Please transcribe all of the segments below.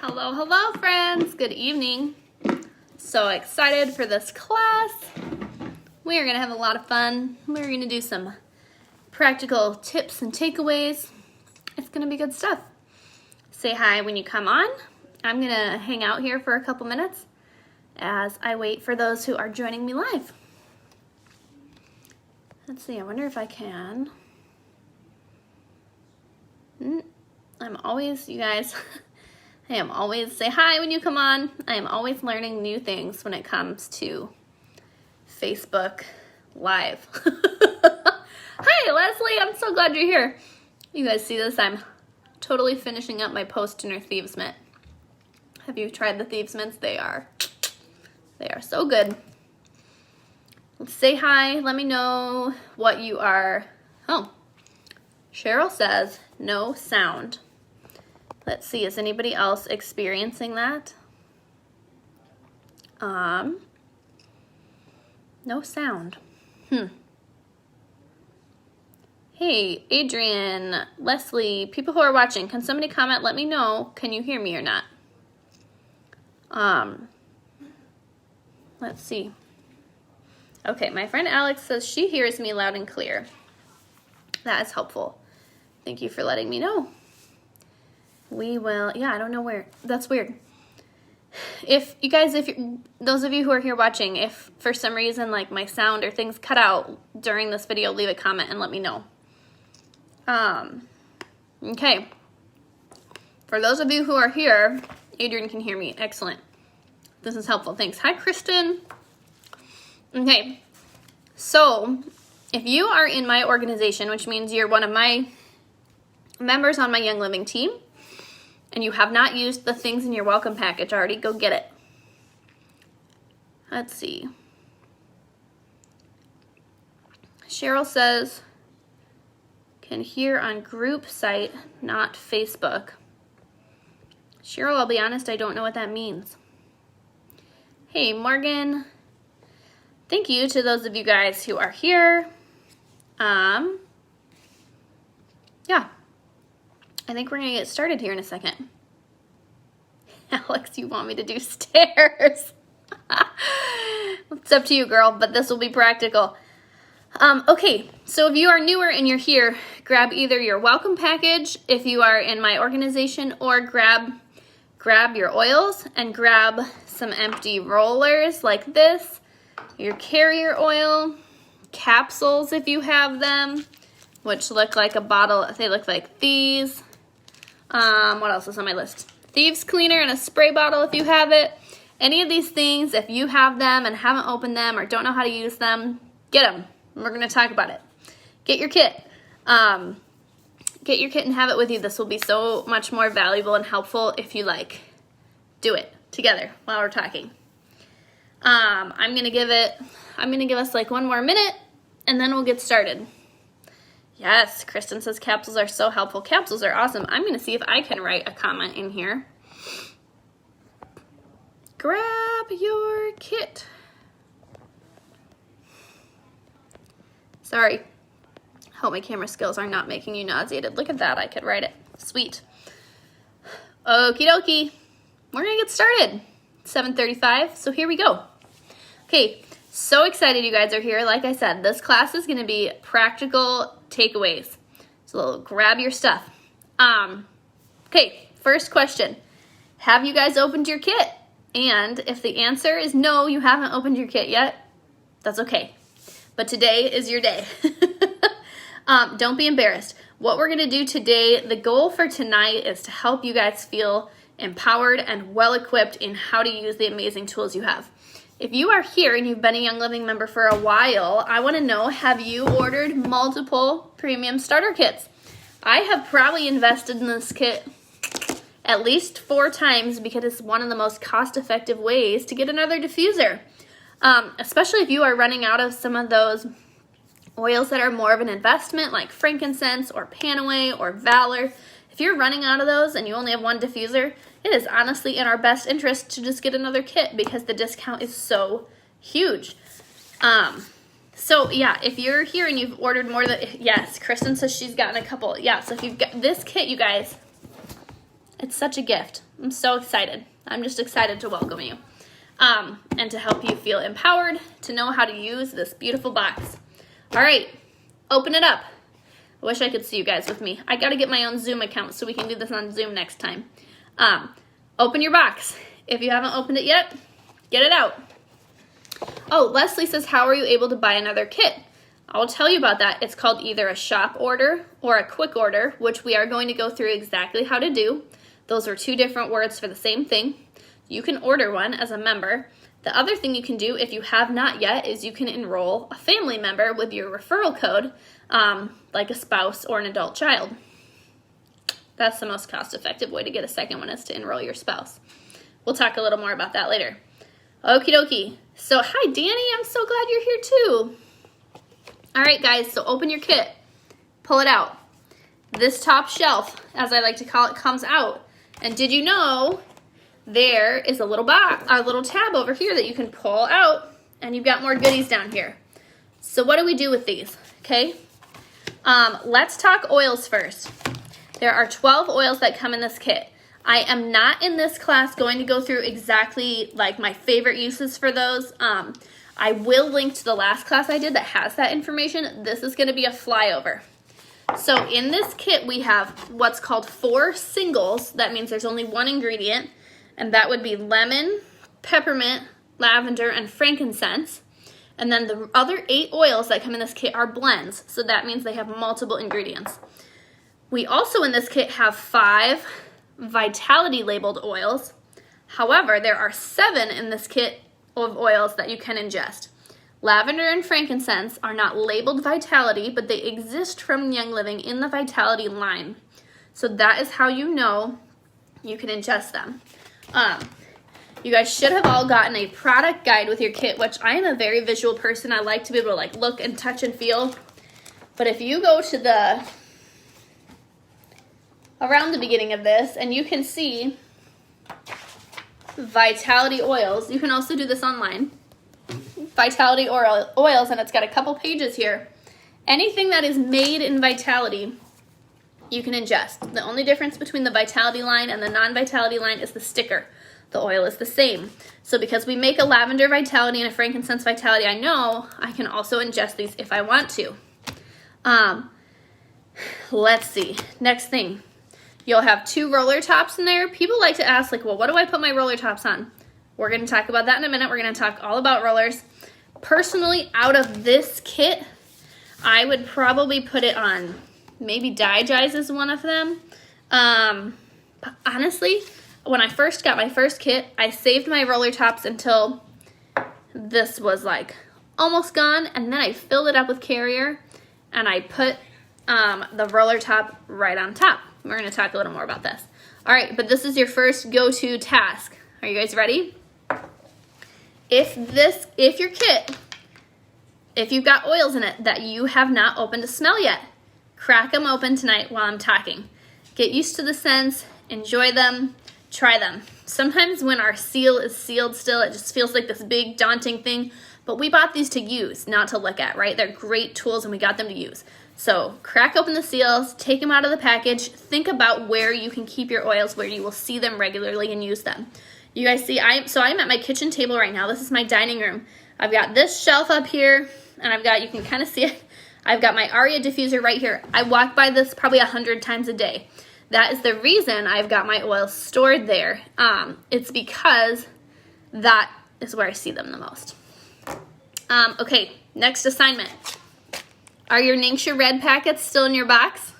Hello, hello friends. Good evening. So excited for this class. We are going to have a lot of fun. We're going to do some practical tips and takeaways. It's going to be good stuff. Say hi when you come on. I'm going to hang out here for a couple minutes as I wait for those who are joining me live. Let's see, I wonder if I can. I'm always, you guys, I am always, say hi when you come on. I am always learning new things when it comes to Facebook Live. Hi, Leslie, I'm so glad you're here. You guys see this? I'm totally finishing up my post-dinner Thieves Mint. Have you tried the Thieves Mints? They are so good. Let's say hi. Let me know what you are. Oh, Cheryl says no sound. Let's see, is anybody else experiencing that? No sound. Hey, Adrian, Leslie, people who are watching, can somebody comment? Let me know. Can you hear me or not? Let's see. Okay, my friend Alex says she hears me loud and clear. That is helpful. Thank you for letting me know. We will, yeah, I don't know where. That's weird. If you guys, those of you who are here watching, if for some reason like my sound or things cut out during this video, leave a comment and let me know. Okay. For those of you who are here, Adrian can hear me. Excellent. This is helpful. Thanks. Hi, Kristen. Okay. So, if you are in my organization, which means you're one of my members on my Young Living team, and you have not used the things in your welcome package already, go get it. Let's see. Cheryl says, can hear on group site, not Facebook. Cheryl, I'll be honest, I don't know what that means. Hey, Morgan. Thank you to those of you guys who are here. Yeah. I think we're going to get started here in a second. Alex, you want me to do stairs? It's up to you, girl, but this will be practical. Okay, so if you are newer and you're here, grab either your welcome package if you are in my organization, or grab your oils and grab some empty rollers like this, your carrier oil, capsules if you have them, which look like a bottle. They look like these. What else is on my list? Thieves cleaner and a spray bottle if you have it. Any of these things, if you have them and haven't opened them or don't know how to use them, get them. We're going to talk about it. Get your kit. Get your kit and have it with you. This will be so much more valuable and helpful if you do it together while we're talking. I'm going to give us like one more minute and then we'll get started. Yes, Kristen says capsules are so helpful. Capsules are awesome. I'm going to see if I can write a comment in here. Grab your kit. Sorry. Hope my camera skills are not making you nauseated. Look at that. I could write it. Sweet. Okie dokie. We're going to get started. 7:35. So here we go. Okay. So excited you guys are here. Like I said, this class is going to be practical takeaways. So grab your stuff. Okay, first question. Have you guys opened your kit? And if the answer is no, you haven't opened your kit yet, that's okay. But today is your day. Don't be embarrassed. What we're going to do today, the goal for tonight is to help you guys feel empowered and well-equipped in how to use the amazing tools you have. If you are here and you've been a Young Living member for a while, I want to know, have you ordered multiple premium starter kits? I have probably invested in this kit at least 4 times because it's one of the most cost-effective ways to get another diffuser. Especially if you are running out of some of those oils that are more of an investment, like frankincense or Panaway or Valor. If you're running out of those and you only have one diffuser, it is honestly in our best interest to just get another kit because the discount is so huge. So yeah, if you're here and you've ordered more than, yes, Kristen says she's gotten a couple. Yeah, so if you've got this kit, you guys, it's such a gift. I'm so excited. I'm just excited to welcome you and to help you feel empowered to know how to use this beautiful box. All right, open it up. I wish I could see you guys with me. I got to get my own Zoom account so we can do this on Zoom next time. Open your box. If you haven't opened it yet, get it out. Oh, Leslie says, how are you able to buy another kit? I'll tell you about that. It's called either a shop order or a quick order, which we are going to go through exactly how to do. Those are two different words for the same thing. You can order one as a member. The other thing you can do if you have not yet is you can enroll a family member with your referral code, like a spouse or an adult child. That's the most cost-effective way to get a second one, is to enroll your spouse. We'll talk a little more about that later. Okie dokie. So hi Danny, I'm so glad you're here too. All right guys, so open your kit. Pull it out. This top shelf, as I like to call it, comes out. And did you know there is a little tab over here that you can pull out, and you've got more goodies down here. So what do we do with these? Okay. Let's talk oils first. There are 12 oils that come in this kit. I am not in this class going to go through exactly like my favorite uses for those. I will link to the last class I did that has that information. This is going to be a flyover. So in this kit we have what's called 4 singles. That means there's only one ingredient, and that would be lemon, peppermint, lavender, and frankincense. And then the other 8 oils that come in this kit are blends, so that means they have multiple ingredients. We also in this kit have 5 Vitality labeled oils. However, there are 7 in this kit of oils that you can ingest. Lavender and frankincense are not labeled Vitality, but they exist from Young Living in the Vitality line. So that is how you know you can ingest them. You guys should have all gotten a product guide with your kit, which I am a very visual person. I like to be able to like look and touch and feel. But if you go to around the beginning of this, and you can see Vitality oils. You can also do this online. Vitality oils, and it's got a couple pages here. Anything that is made in Vitality, you can ingest. The only difference between the Vitality line and the non-Vitality line is the sticker. The oil is the same. So because we make a lavender Vitality and a frankincense Vitality, I know I can also ingest these if I want to. Let's see. Next thing. You'll have 2 roller tops in there. People like to ask, like, well, what do I put my roller tops on? We're going to talk about that in a minute. We're going to talk all about rollers. Personally, out of this kit, I would probably put it on, maybe Digize is one of them. But honestly, when I first got my first kit, I saved my roller tops until this was like almost gone, and then I filled it up with Carrier, and I put the roller top right on top. We're going to talk a little more about this. All right, but this is your first go-to task. Are you guys ready? If your kit, if you've got oils in it that you have not opened to smell yet, crack them open tonight while I'm talking. Get used to the scents, enjoy them, try them. Sometimes when our seal is sealed still, it just feels like this big daunting thing, but we bought these to use, not to look at, right? They're great tools and we got them to use. So crack open the seals, take them out of the package, think about where you can keep your oils, where you will see them regularly and use them. You guys see, I'm at my kitchen table right now. This is my dining room. I've got this shelf up here, and I've got, you can kind of see it, I've got my Aria diffuser right here. I walk by this probably 100 times a day. That is the reason I've got my oils stored there. It's because that is where I see them the most. Okay, next assignment. Are your Ningxia Red packets still in your box?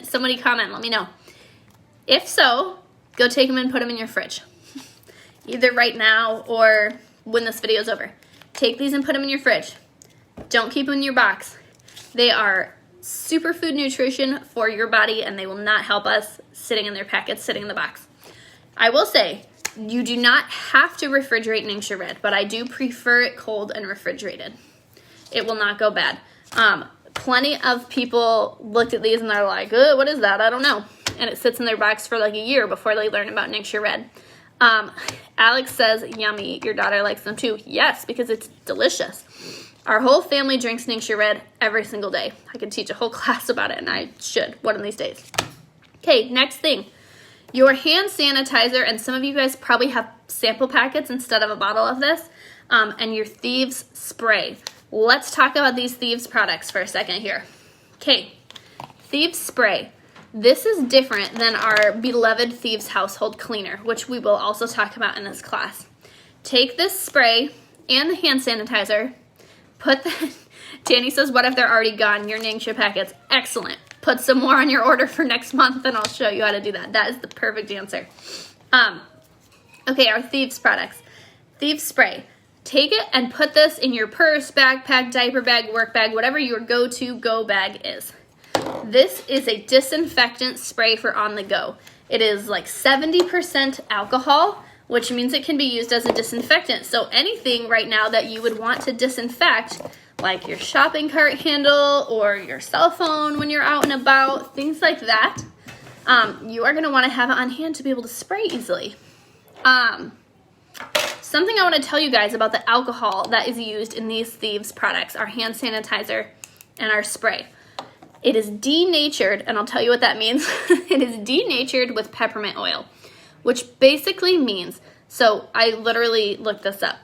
Somebody comment, let me know. If so, go take them and put them in your fridge. Either right now or when this video is over. Take these and put them in your fridge. Don't keep them in your box. They are superfood nutrition for your body, and they will not help us sitting in their packets, sitting in the box. I will say, you do not have to refrigerate Ningxia Red, but I do prefer it cold and refrigerated. It will not go bad. Plenty of people looked at these and they're like, what is that? I don't know. And it sits in their box for like a year before they learn about Ningxia Red. Alex says, yummy, your daughter likes them too. Yes, because it's delicious. Our whole family drinks Ningxia Red every single day. I could teach a whole class about it, and I should one of these days. Okay, next thing. Your hand sanitizer, and some of you guys probably have sample packets instead of a bottle of this, and your Thieves spray. Let's talk about these Thieves products for a second here. Okay, Thieves spray. This is different than our beloved Thieves household cleaner, which we will also talk about in this class. Take this spray and the hand sanitizer, put the, Danny says, what if they're already gone, your Ningxia packets? Excellent. Put some more on your order for next month and I'll show you how to do that. That is the perfect answer. Okay, our Thieves products. Thieves spray. Take it and put this in your purse, backpack, diaper bag, work bag, whatever your go bag is. This is a disinfectant spray for on the go. It is like 70% alcohol, which means it can be used as a disinfectant. So anything right now that you would want to disinfect, like your shopping cart handle or your cell phone when you're out and about, things like that, you are going to want to have it on hand to be able to spray easily. Something I want to tell you guys about the alcohol that is used in these Thieves products, our hand sanitizer and our spray. It is denatured, and I'll tell you what that means. It is denatured with peppermint oil, which basically means, so I literally looked this up.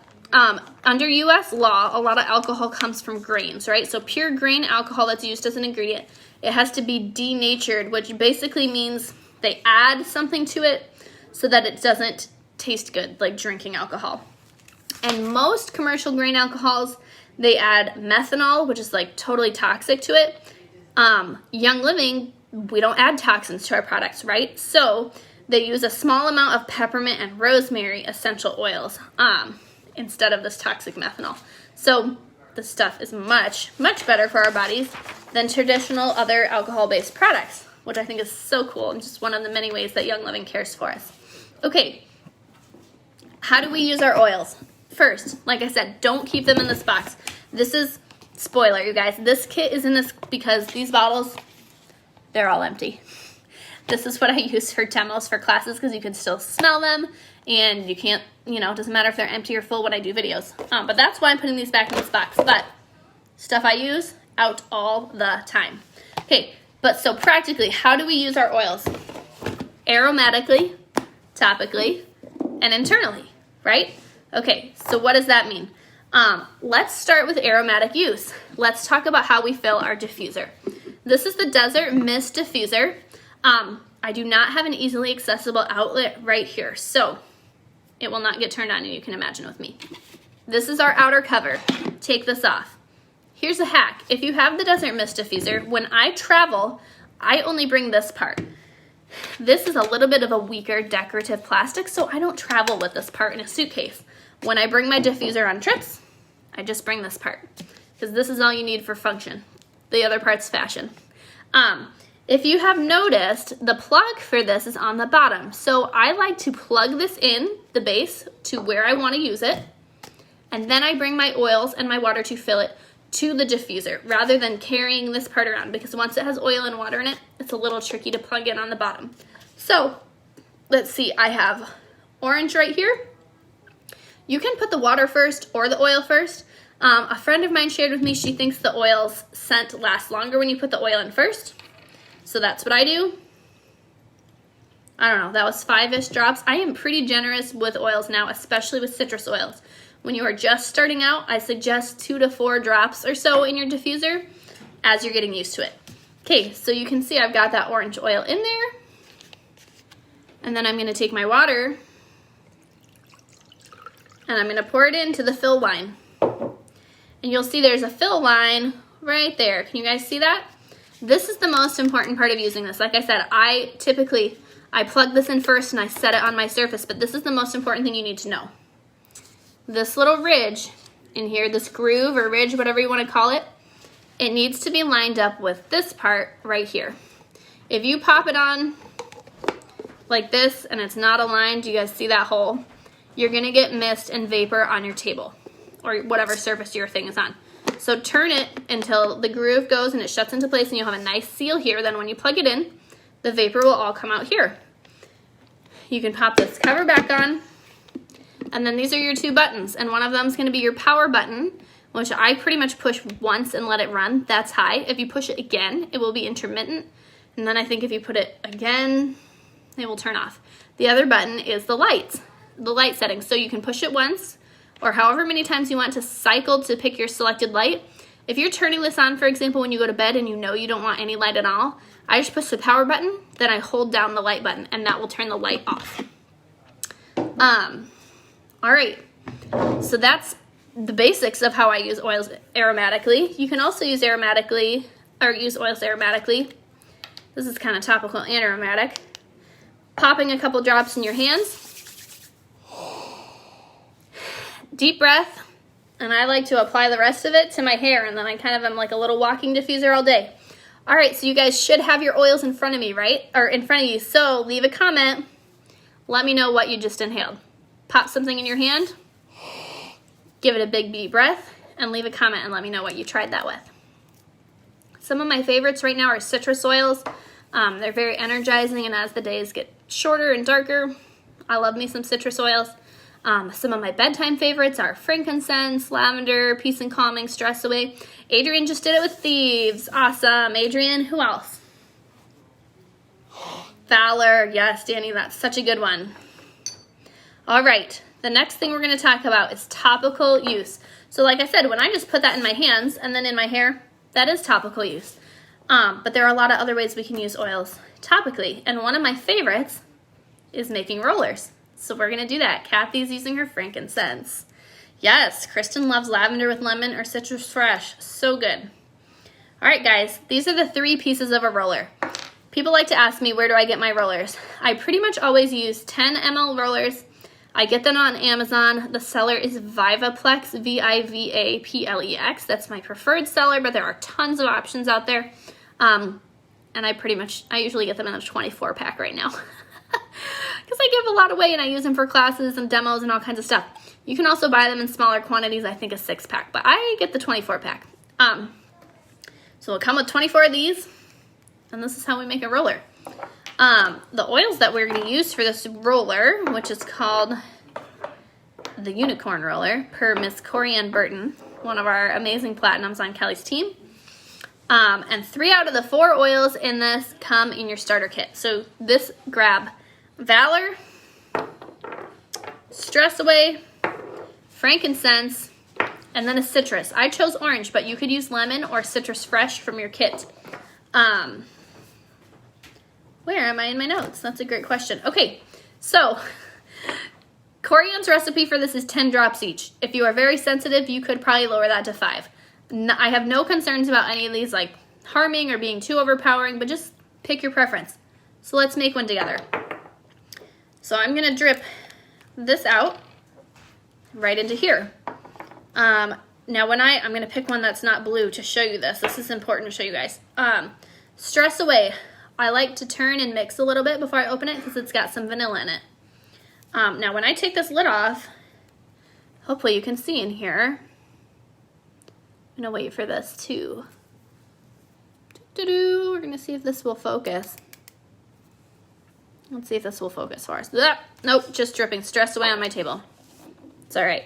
Under U.S. law, a lot of alcohol comes from grains, right? So pure grain alcohol that's used as an ingredient, it has to be denatured, which basically means they add something to it so that it doesn't taste good, like drinking alcohol. And most commercial grain alcohols, they add methanol, which is like totally toxic to it. Young Living, we don't add toxins to our products, right? So they use a small amount of peppermint and rosemary essential oils instead of this toxic methanol. So this stuff is much, much better for our bodies than traditional other alcohol-based products, which I think is so cool and just one of the many ways that Young Living cares for us. Okay, how do we use our oils? First, like I said, don't keep them in this box. This is, spoiler, you guys, this kit is in this because these bottles, they're all empty. This is what I use for demos for classes because you can still smell them and you can't, you know, it doesn't matter if they're empty or full when I do videos. But that's why I'm putting these back in this box. But stuff I use out all the time. Okay, but so practically, how do we use our oils? Aromatically, topically, and internally, right? Okay, so what does that mean? Let's start with aromatic use. Let's talk about how we fill our diffuser. This is the Desert Mist Diffuser. I do not have an easily accessible outlet right here, so it will not get turned on, and you can imagine with me. This is our outer cover. Take this off. Here's a hack. If you have the Desert Mist Diffuser, when I travel, I only bring this part. This is a little bit of a weaker decorative plastic, so I don't travel with this part in a suitcase. When I bring my diffuser on trips, I just bring this part because this is all you need for function. The other part's fashion. If you have noticed, the plug for this is on the bottom. So I like to plug this in, the base, to where I want to use it. And then I bring my oils and my water to fill it to the diffuser rather than carrying this part around because once it has oil and water in it, it's a little tricky to plug in on the bottom. So let's see, I have orange right here. You can put the water first or the oil first. A friend of mine shared with me she thinks the oil's scent lasts longer when you put the oil in first. So that's what I do. I don't know, that was 5-ish drops. I am pretty generous with oils now, especially with citrus oils. When you are just starting out, I suggest 2 to 4 drops or so in your diffuser as you're getting used to it. Okay, so you can see I've got that orange oil in there. And then I'm gonna take my water and I'm gonna pour it into the fill line. And you'll see there's a fill line right there. Can you guys see that? This is the most important part of using this. Like I said, I plug this in first and I set it on my surface, but this is the most important thing you need to know. This little ridge in here, this groove or ridge, whatever you want to call it, it needs to be lined up with this part right here. If you pop it on like this and it's not aligned, you guys see that hole? You're gonna get mist and vapor on your table or whatever surface your thing is on. So turn it until the groove goes and it shuts into place and you'll have a nice seal here. Then when you plug it in, the vapor will all come out here. You can pop this cover back on, and then these are your 2 buttons, and one of them is going to be your power button, which I pretty much push once and let it run. That's high. If you push it again, it will be intermittent, and then I think if you put it again, they will turn off. The other button is the light settings. So you can push it once or however many times you want to cycle to pick your selected light. If you're turning this on, for example, when you go to bed and you know you don't want any light at all, I just push the power button, then I hold down the light button, and that will turn the light off. All right, so that's the basics of how I use oils aromatically. You can also use oils aromatically. This is kind of topical and aromatic. Popping a couple drops in your hands. Deep breath. And I like to apply the rest of it to my hair, and then I kind of am like a little walking diffuser all day. All right, so you guys should have your oils in front of me, right? Or in front of you. So leave a comment. Let me know what you just inhaled. Pop something in your hand. Give it a big deep breath, and leave a comment and let me know what you tried that with. Some of my favorites right now are citrus oils. They're very energizing, and as the days get shorter and darker, I love me some citrus oils. Some of my bedtime favorites are frankincense, lavender, peace and calming, stress away. Adrian just did it with thieves. Awesome. Adrian, who else? Valor. Yes, Danny, that's such a good one. All right. The next thing we're going to talk about is topical use. So like I said, when I just put that in my hands and then in my hair, that is topical use. But there are a lot of other ways we can use oils topically. And one of my favorites is making rollers. So we're going to do that. Kathy's using her frankincense. Yes, Kristen loves lavender with lemon or citrus fresh. So good. All right, guys, these are the 3 pieces of a roller. People like to ask me, where do I get my rollers? I pretty much always use 10 ml rollers. I get them on Amazon. The seller is Vivaplex, Vivaplex. That's my preferred seller, but there are tons of options out there. And I usually get them in a 24 pack right now. Because I give a lot away and I use them for classes and demos and all kinds of stuff. You can also buy them in smaller quantities, I think a 6-pack, but I get the 24-pack. So it'll come with 24 of these, and this is how we make a roller. The oils that we're going to use for this roller, which is called the Unicorn Roller, per Miss Corianne Burton, one of our amazing platinums on Kelly's team. And 3 out of the 4 oils in this come in your starter kit. So this grab Valor, Stress Away, frankincense, and then a citrus. I chose orange, but you could use lemon or citrus fresh from your kit. Where am I in my notes? That's a great question. Okay, so Corianne's recipe for this is 10 drops each. If you are very sensitive, you could probably lower that to 5. I have no concerns about any of these like harming or being too overpowering, but just pick your preference. So let's make one together. So I'm going to drip this out right into here. Now I'm going to pick one that's not blue to show you this. This is important to show you guys. Stress Away. I like to turn and mix a little bit before I open it because it's got some vanilla in it. Now when I take this lid off, hopefully you can see in here. I'm going to wait for this too. We're going to see if this will focus. Let's see if this will focus for us. Nope, just dripping Stress Away on my table. It's all right.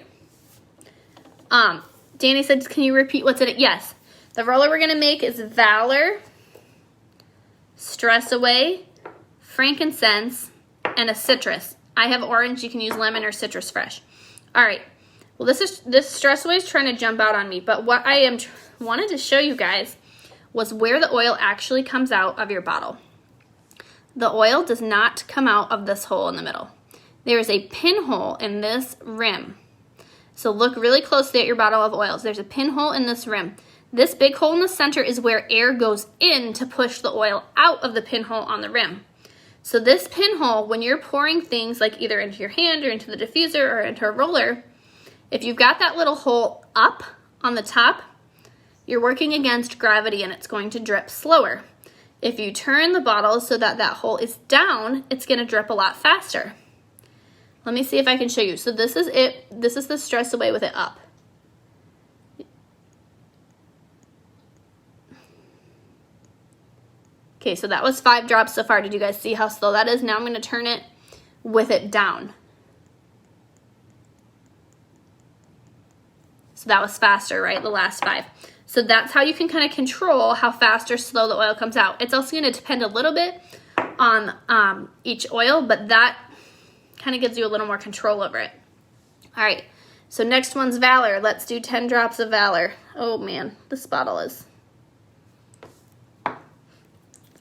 Danny said, can you repeat what's in it? Yes. The roller we're going to make is Valor, Stress Away, frankincense, and a citrus. I have orange. You can use lemon or citrus fresh. All right. Well, this Stress Away is trying to jump out on me, but what I wanted to show you guys was where the oil actually comes out of your bottle. The oil does not come out of this hole in the middle. There is a pinhole in this rim. So look really closely at your bottle of oils. There's a pinhole in this rim. This big hole in the center is where air goes in to push the oil out of the pinhole on the rim. So this pinhole, when you're pouring things like either into your hand or into the diffuser or into a roller, if you've got that little hole up on the top, you're working against gravity and it's going to drip slower. If you turn the bottle so that that hole is down, it's going to drip a lot faster. Let me see if I can show you. So this is it. This is the Stress Away with it up. Okay, so that was 5 drops so far. Did you guys see how slow that is? Now I'm going to turn it with it down. So that was faster, right? The last 5. So that's how you can kind of control how fast or slow the oil comes out. It's also going to depend a little bit on each oil, but that kind of gives you a little more control over it. All right, so next one's Valor. Let's do 10 drops of Valor. Oh man, this bottle is...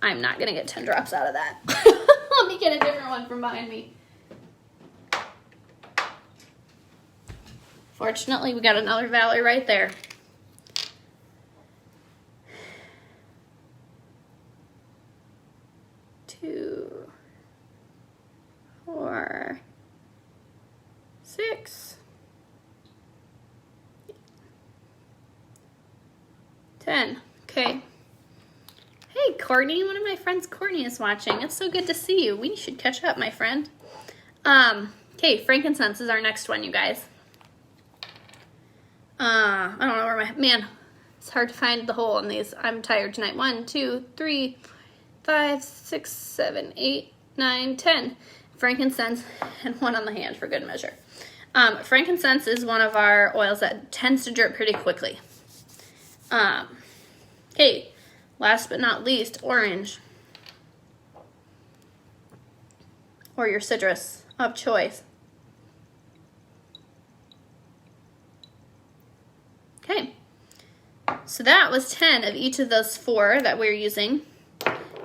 I'm not gonna get 10 drops out of that. Let me get a different one from behind me. Fortunately, we got another Valor right there. 2, 4, 6, 10. Okay. Hey, Courtney. One of my friends, Courtney, is watching. It's so good to see you. We should catch up, my friend. Okay, frankincense is our next one, you guys. I don't know where my... Man, it's hard to find the hole in these. I'm tired tonight. 1, 2, 3, 5, 6, 7, 8, 9, 10. Frankincense and one on the hand for good measure. Frankincense is one of our oils that tends to drip pretty quickly. Okay, last but not least, orange. Or your citrus of choice. Okay, so that was 10 of each of those 4 that we're using.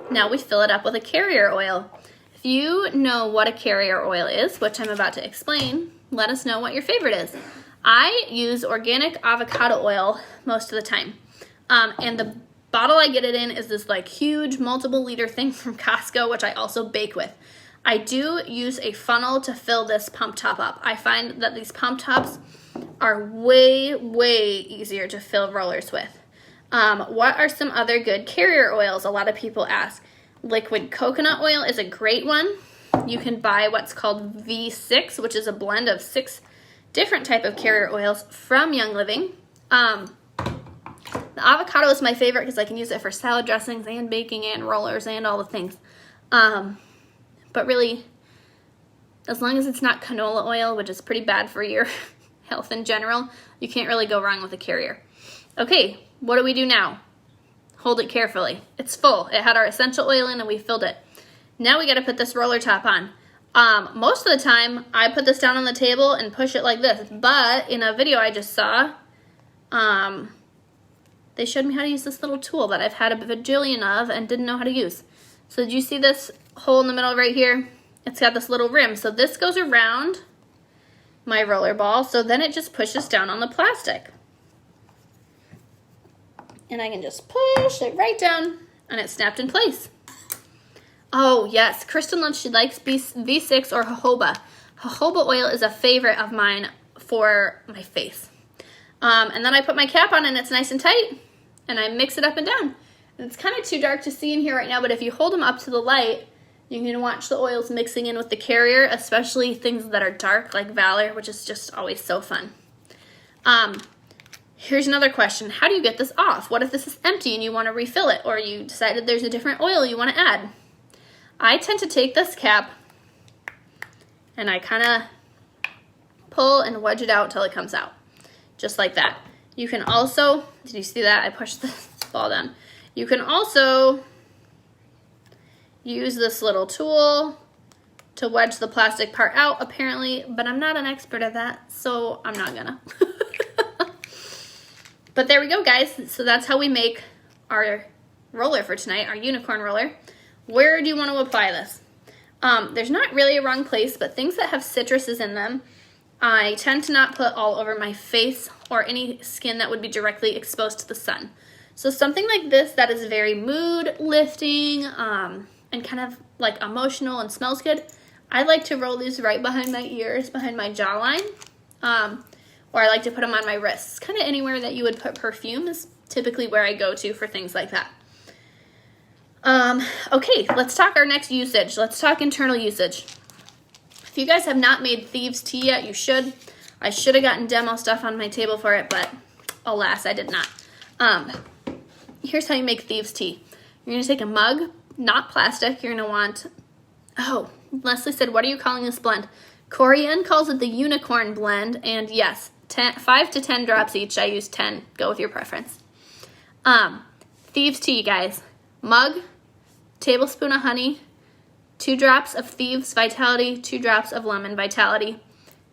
Now we fill it up with a carrier oil. If you know what a carrier oil is, which I'm about to explain, let us know what your favorite is. I use organic avocado oil most of the time. And the bottle I get it in is this like huge multiple liter thing from Costco, which I also bake with. I do use a funnel to fill this pump top up. I find that these pump tops are way, way easier to fill rollers with. What are some other good carrier oils? A lot of people ask. Liquid coconut oil is a great one. You can buy what's called V6, which is a blend of 6 different type of carrier oils from Young Living. The avocado is my favorite because I can use it for salad dressings and baking and rollers and all the things. But really, as long as it's not canola oil, which is pretty bad for your health in general, you can't really go wrong with a carrier. Okay, what do we do now? Hold it carefully. It's full. It had our essential oil in and we filled it. Now we got to put this roller top on. Most of the time, I put this down on the table and push it like this. But in a video I just saw, they showed me how to use this little tool that I've had a bajillion of and didn't know how to use. So did you see this hole in the middle right here? It's got this little rim. So this goes around my roller ball. So then it just pushes down on the plastic. And I can just push it right down and it's snapped in place. Oh yes, Kristen loves, she likes V6 or jojoba. Jojoba oil is a favorite of mine for my face. And then I put my cap on and it's nice and tight and I mix it up and down. And it's kind of too dark to see in here right now, but if you hold them up to the light, you can watch the oils mixing in with the carrier, especially things that are dark like Valor, which is just always so fun. Here's another question. How do you get this off? What if this is empty and you want to refill it, or you decided there's a different oil you want to add? I tend to take this cap and I kind of pull and wedge it out till it comes out. Just like that. You can also, did you see that? I pushed this ball down. You can also use this little tool to wedge the plastic part out, apparently, but I'm not an expert at that, so I'm not gonna. But there we go, guys. So that's how we make our roller for tonight, our unicorn roller. Where do you want to apply this? There's not really a wrong place, but things that have citruses in them, I tend to not put all over my face or any skin that would be directly exposed to the sun. So something like this that is very mood lifting and kind of like emotional and smells good, I like to roll these right behind my ears, behind my jawline. Or I like to put them on my wrists. Kind of anywhere that you would put perfume is typically where I go to for things like that. Okay, let's talk our next usage. Let's talk internal usage. If you guys have not made Thieves Tea yet, you should. I should have gotten demo stuff on my table for it, but alas, I did not. Here's how you make Thieves Tea. You're going to take a mug, not plastic. You're going to want, oh, Leslie said, what are you calling this blend? Corianne calls it the unicorn blend, and yes, 5 to 10 drops each. I use 10. Go with your preference. Thieves Tea, guys. Mug, tablespoon of honey, 2 drops of Thieves Vitality, 2 drops of Lemon Vitality.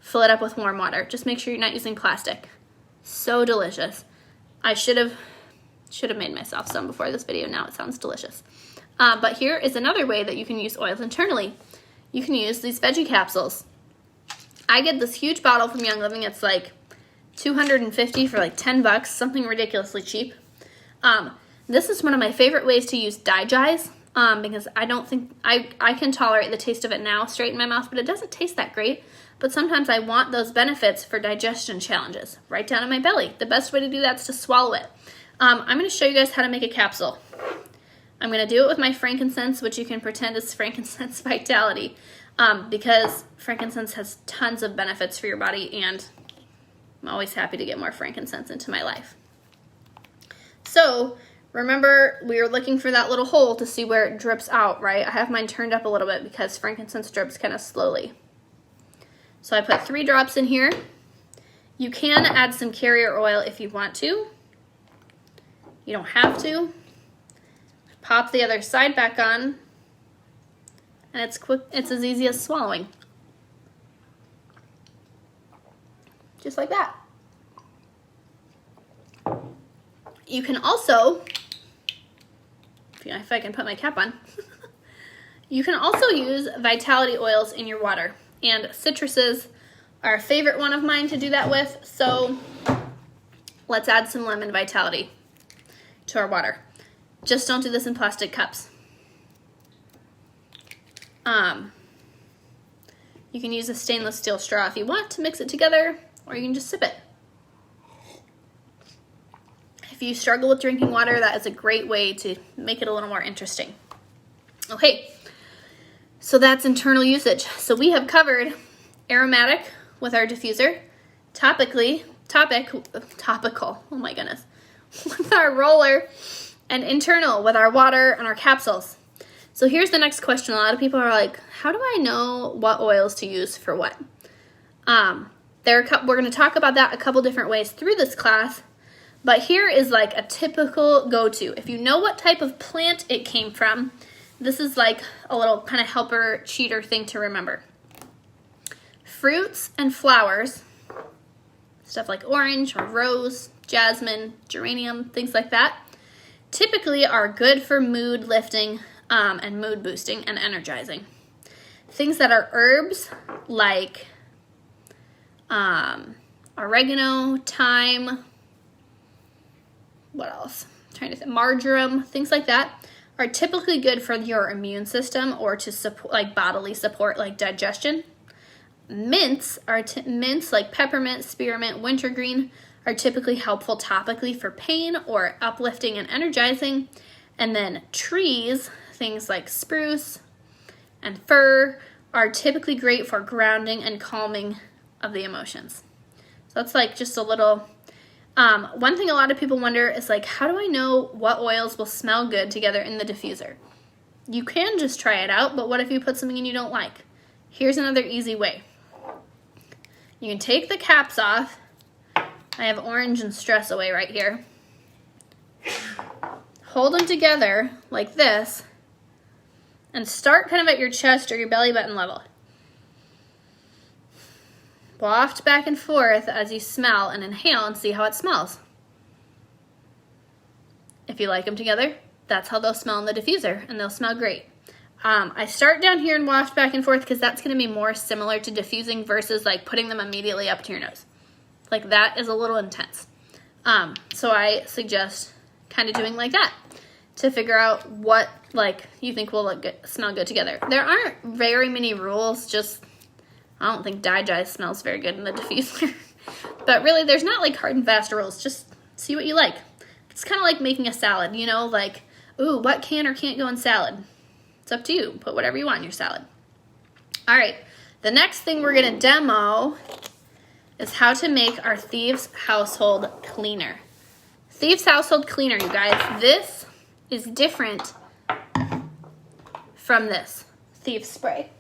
Fill it up with warm water. Just make sure you're not using plastic. So delicious. I should have made myself some before this video. Now it sounds delicious. But here is another way that you can use oils internally. You can use these veggie capsules. I get this huge bottle from Young Living. It's like $250 for like 10 bucks, something ridiculously cheap. This is one of my favorite ways to use Digize, because I don't think, I can tolerate the taste of it now straight in my mouth, but it doesn't taste that great. But sometimes I want those benefits for digestion challenges, right down in my belly. The best way to do that is to swallow it. I'm going to show you guys how to make a capsule. I'm going to do it with my frankincense, which you can pretend is frankincense Vitality, because frankincense has tons of benefits for your body, and I'm always happy to get more frankincense into my life. So remember, we were looking for that little hole to see where it drips out, right? I have mine turned up a little bit because frankincense drips kind of slowly. So I put 3 drops in here. You can add some carrier oil if you want to. You don't have to. Pop the other side back on, and it's quick. It's as easy as swallowing. Just like that. You can also, if I can put my cap on, you can also use Vitality oils in your water. And citruses are a favorite one of mine to do that with, so let's add some Lemon Vitality to our water. Just don't do this in plastic cups. You can use a stainless steel straw if you want to mix it together, or you can just sip it. If you struggle with drinking water, that is a great way to make it a little more interesting. Okay, so that's internal usage. So we have covered aromatic with our diffuser, topical, oh my goodness, with our roller, and internal with our water and our capsules. So here's the next question. A lot of people are like, how do I know what oils to use for what? We're going to talk about that a couple different ways through this class, but here is like a typical go-to. If you know what type of plant it came from, this is like a little kind of helper cheater thing to remember. Fruits and flowers, stuff like orange or rose, jasmine, geranium, things like that, typically are good for mood lifting and mood boosting and energizing. Things that are herbs like oregano, thyme, what else? I'm trying to think. Marjoram, things like that are typically good for your immune system or to support, like bodily support, like digestion. Mints mints like peppermint, spearmint, wintergreen are typically helpful topically for pain or uplifting and energizing. And then trees, things like spruce and fir, are typically great for grounding and calming of the emotions. So that's like just a little, one thing a lot of people wonder is like, how do I know what oils will smell good together in the diffuser? You can just try it out, but what if you put something in you don't like? Here's another easy way. You can take the caps off. I have orange and stress away right here. Hold them together like this and start kind of at your chest or your belly button level. Waft back and forth as you smell and inhale and see how it smells. If you like them together, that's how they'll smell in the diffuser, and they'll smell great. I start down here and waft back and forth because that's going to be more similar to diffusing versus like putting them immediately up to your nose. Like that is a little intense. So I suggest kind of doing like that to figure out what like you think will look good, smell good together. There aren't very many rules, just I don't think Digize smells very good in the diffuser. But really there's not like hard and fast rules, just see what you like. It's kind of like making a salad, you know, like, ooh, what can or can't go in salad? It's up to you. Put whatever you want in your salad. All right, the next thing we're gonna demo is how to make our Thieves Household Cleaner. Thieves Household Cleaner, you guys. This is different from this Thieves Spray.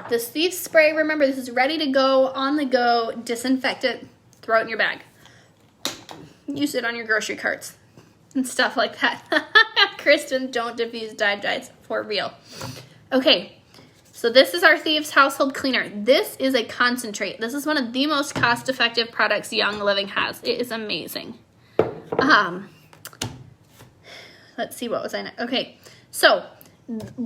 This Thieves Spray, remember, this is ready to go, on the go, disinfect it, throw it in your bag. Use it on your grocery carts and stuff like that. Kristen, don't diffuse Digize for real. Okay, So this is our Thieves Household Cleaner. This is a concentrate. This is one of the most cost-effective products Young Living has. It is amazing. Let's see, what was I not? Okay, so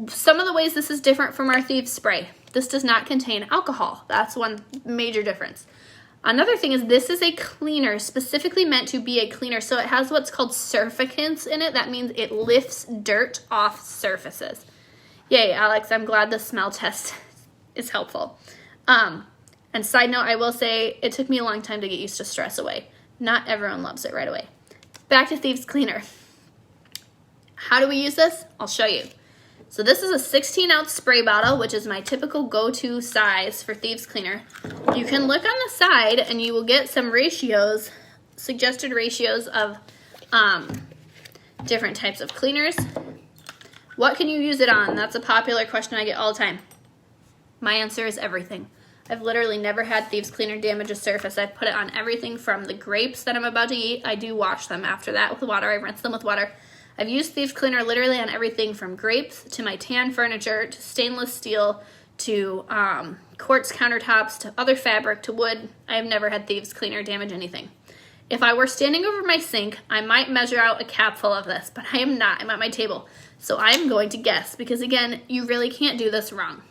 some of the ways this is different from our Thieves Spray. This does not contain alcohol. That's one major difference. Another thing is this is a cleaner, specifically meant to be a cleaner. So it has what's called surfactants in it. That means it lifts dirt off surfaces. Yay, Alex, I'm glad the smell test is helpful. And side note, I will say it took me a long time to get used to Stress Away. Not everyone loves it right away. Back to Thieves Cleaner. How do we use this? I'll show you. So this is a 16-ounce spray bottle, which is my typical go-to size for Thieves Cleaner. You can look on the side and you will get some ratios, suggested ratios of different types of cleaners. What can you use it on? That's a popular question I get all the time. My answer is everything. I've literally never had Thieves Cleaner damage a surface. I've put it on everything from the grapes that I'm about to eat. I do wash them after that with water. I rinse them with water. I've used Thieves Cleaner literally on everything from grapes to my tan furniture to stainless steel to quartz countertops to other fabric to wood. I have never had Thieves Cleaner damage anything. If I were standing over my sink, I might measure out a capful of this, but I am not. I'm at my table. So I'm going to guess because, again, you really can't do this wrong.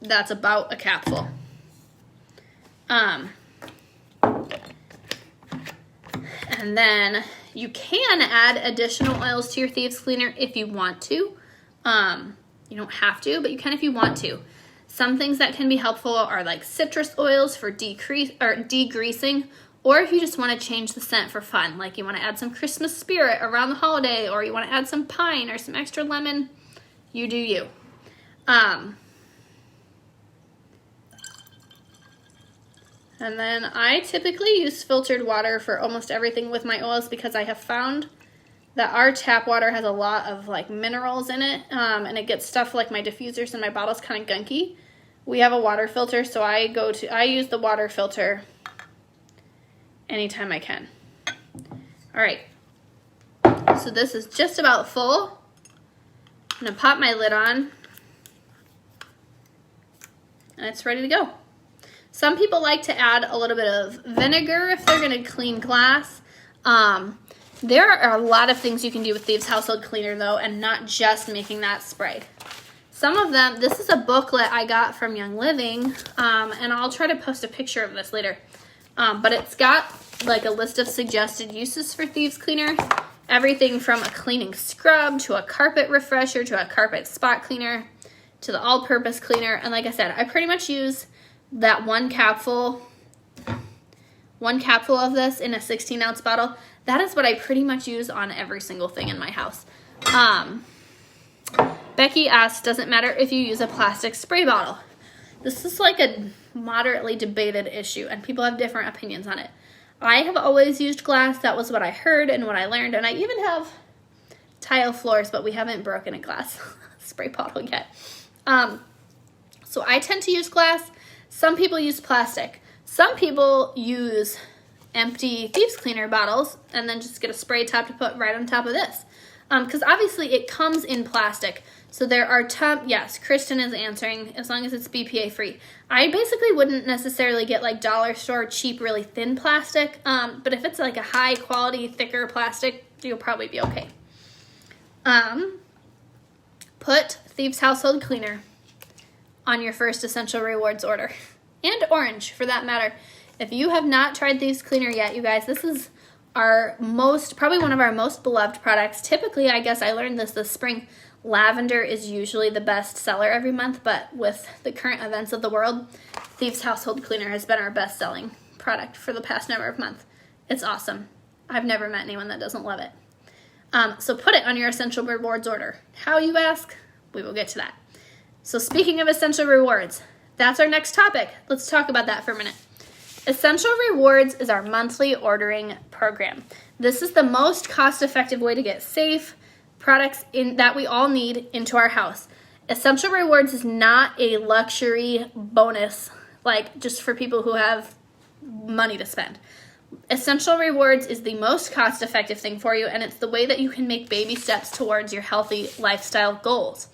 That's about a capful. And then you can add additional oils to your Thieves Cleaner if you want to. You don't have to, but you can if you want to. Some things that can be helpful are like citrus oils for degreasing, or if you just want to change the scent for fun, like you want to add some Christmas spirit around the holiday, or you want to add some pine or some extra lemon, you do you. And then I typically use filtered water for almost everything with my oils because I have found that our tap water has a lot of like minerals in it, and it gets stuff like my diffusers and my bottles kind of gunky. We have a water filter, so I use the water filter anytime I can. All right, so this is just about full. I'm gonna pop my lid on, and it's ready to go. Some people like to add a little bit of vinegar if they're gonna clean glass. There are a lot of things you can do with Thieves Household Cleaner though, and not just making that spray. Some of them, this is a booklet I got from Young Living, and I'll try to post a picture of this later. But it's got like a list of suggested uses for Thieves Cleaner. Everything from a cleaning scrub to a carpet refresher to a carpet spot cleaner to the all-purpose cleaner. And like I said, I pretty much use that one capful of this in a 16-ounce bottle. That is what I pretty much use on every single thing in my house. Becky asked, does it matter if you use a plastic spray bottle? This is like a moderately debated issue, and people have different opinions on it. I have always used glass. That was what I heard and what I learned, and I even have tile floors, but we haven't broken a glass spray bottle yet. So I tend to use glass. Some people use plastic. Some people use empty Thieves Cleaner bottles and then just get a spray top to put right on top of this. Because obviously it comes in plastic. So there are yes, Kristen is answering, as long as it's BPA free. I basically wouldn't necessarily get like dollar store cheap, really thin plastic. But if it's like a high quality, thicker plastic, you'll probably be okay. Put Thieves Household Cleaner on your first Essential Rewards order. And Orange, for that matter. If you have not tried Thieves Cleaner yet, you guys, this is probably one of our most beloved products. Typically, I guess I learned this spring, lavender is usually the best seller every month, but with the current events of the world, Thieves Household Cleaner has been our best selling product for the past number of months. It's awesome. I've never met anyone that doesn't love it. So put it on your Essential Rewards order. How, you ask? We will get to that. So speaking of Essential Rewards, that's our next topic. Let's talk about that for a minute. Essential Rewards is our monthly ordering program. This is the most cost-effective way to get safe products that we all need into our house. Essential Rewards is not a luxury bonus, like just for people who have money to spend. Essential Rewards is the most cost-effective thing for you, and it's the way that you can make baby steps towards your healthy lifestyle goals.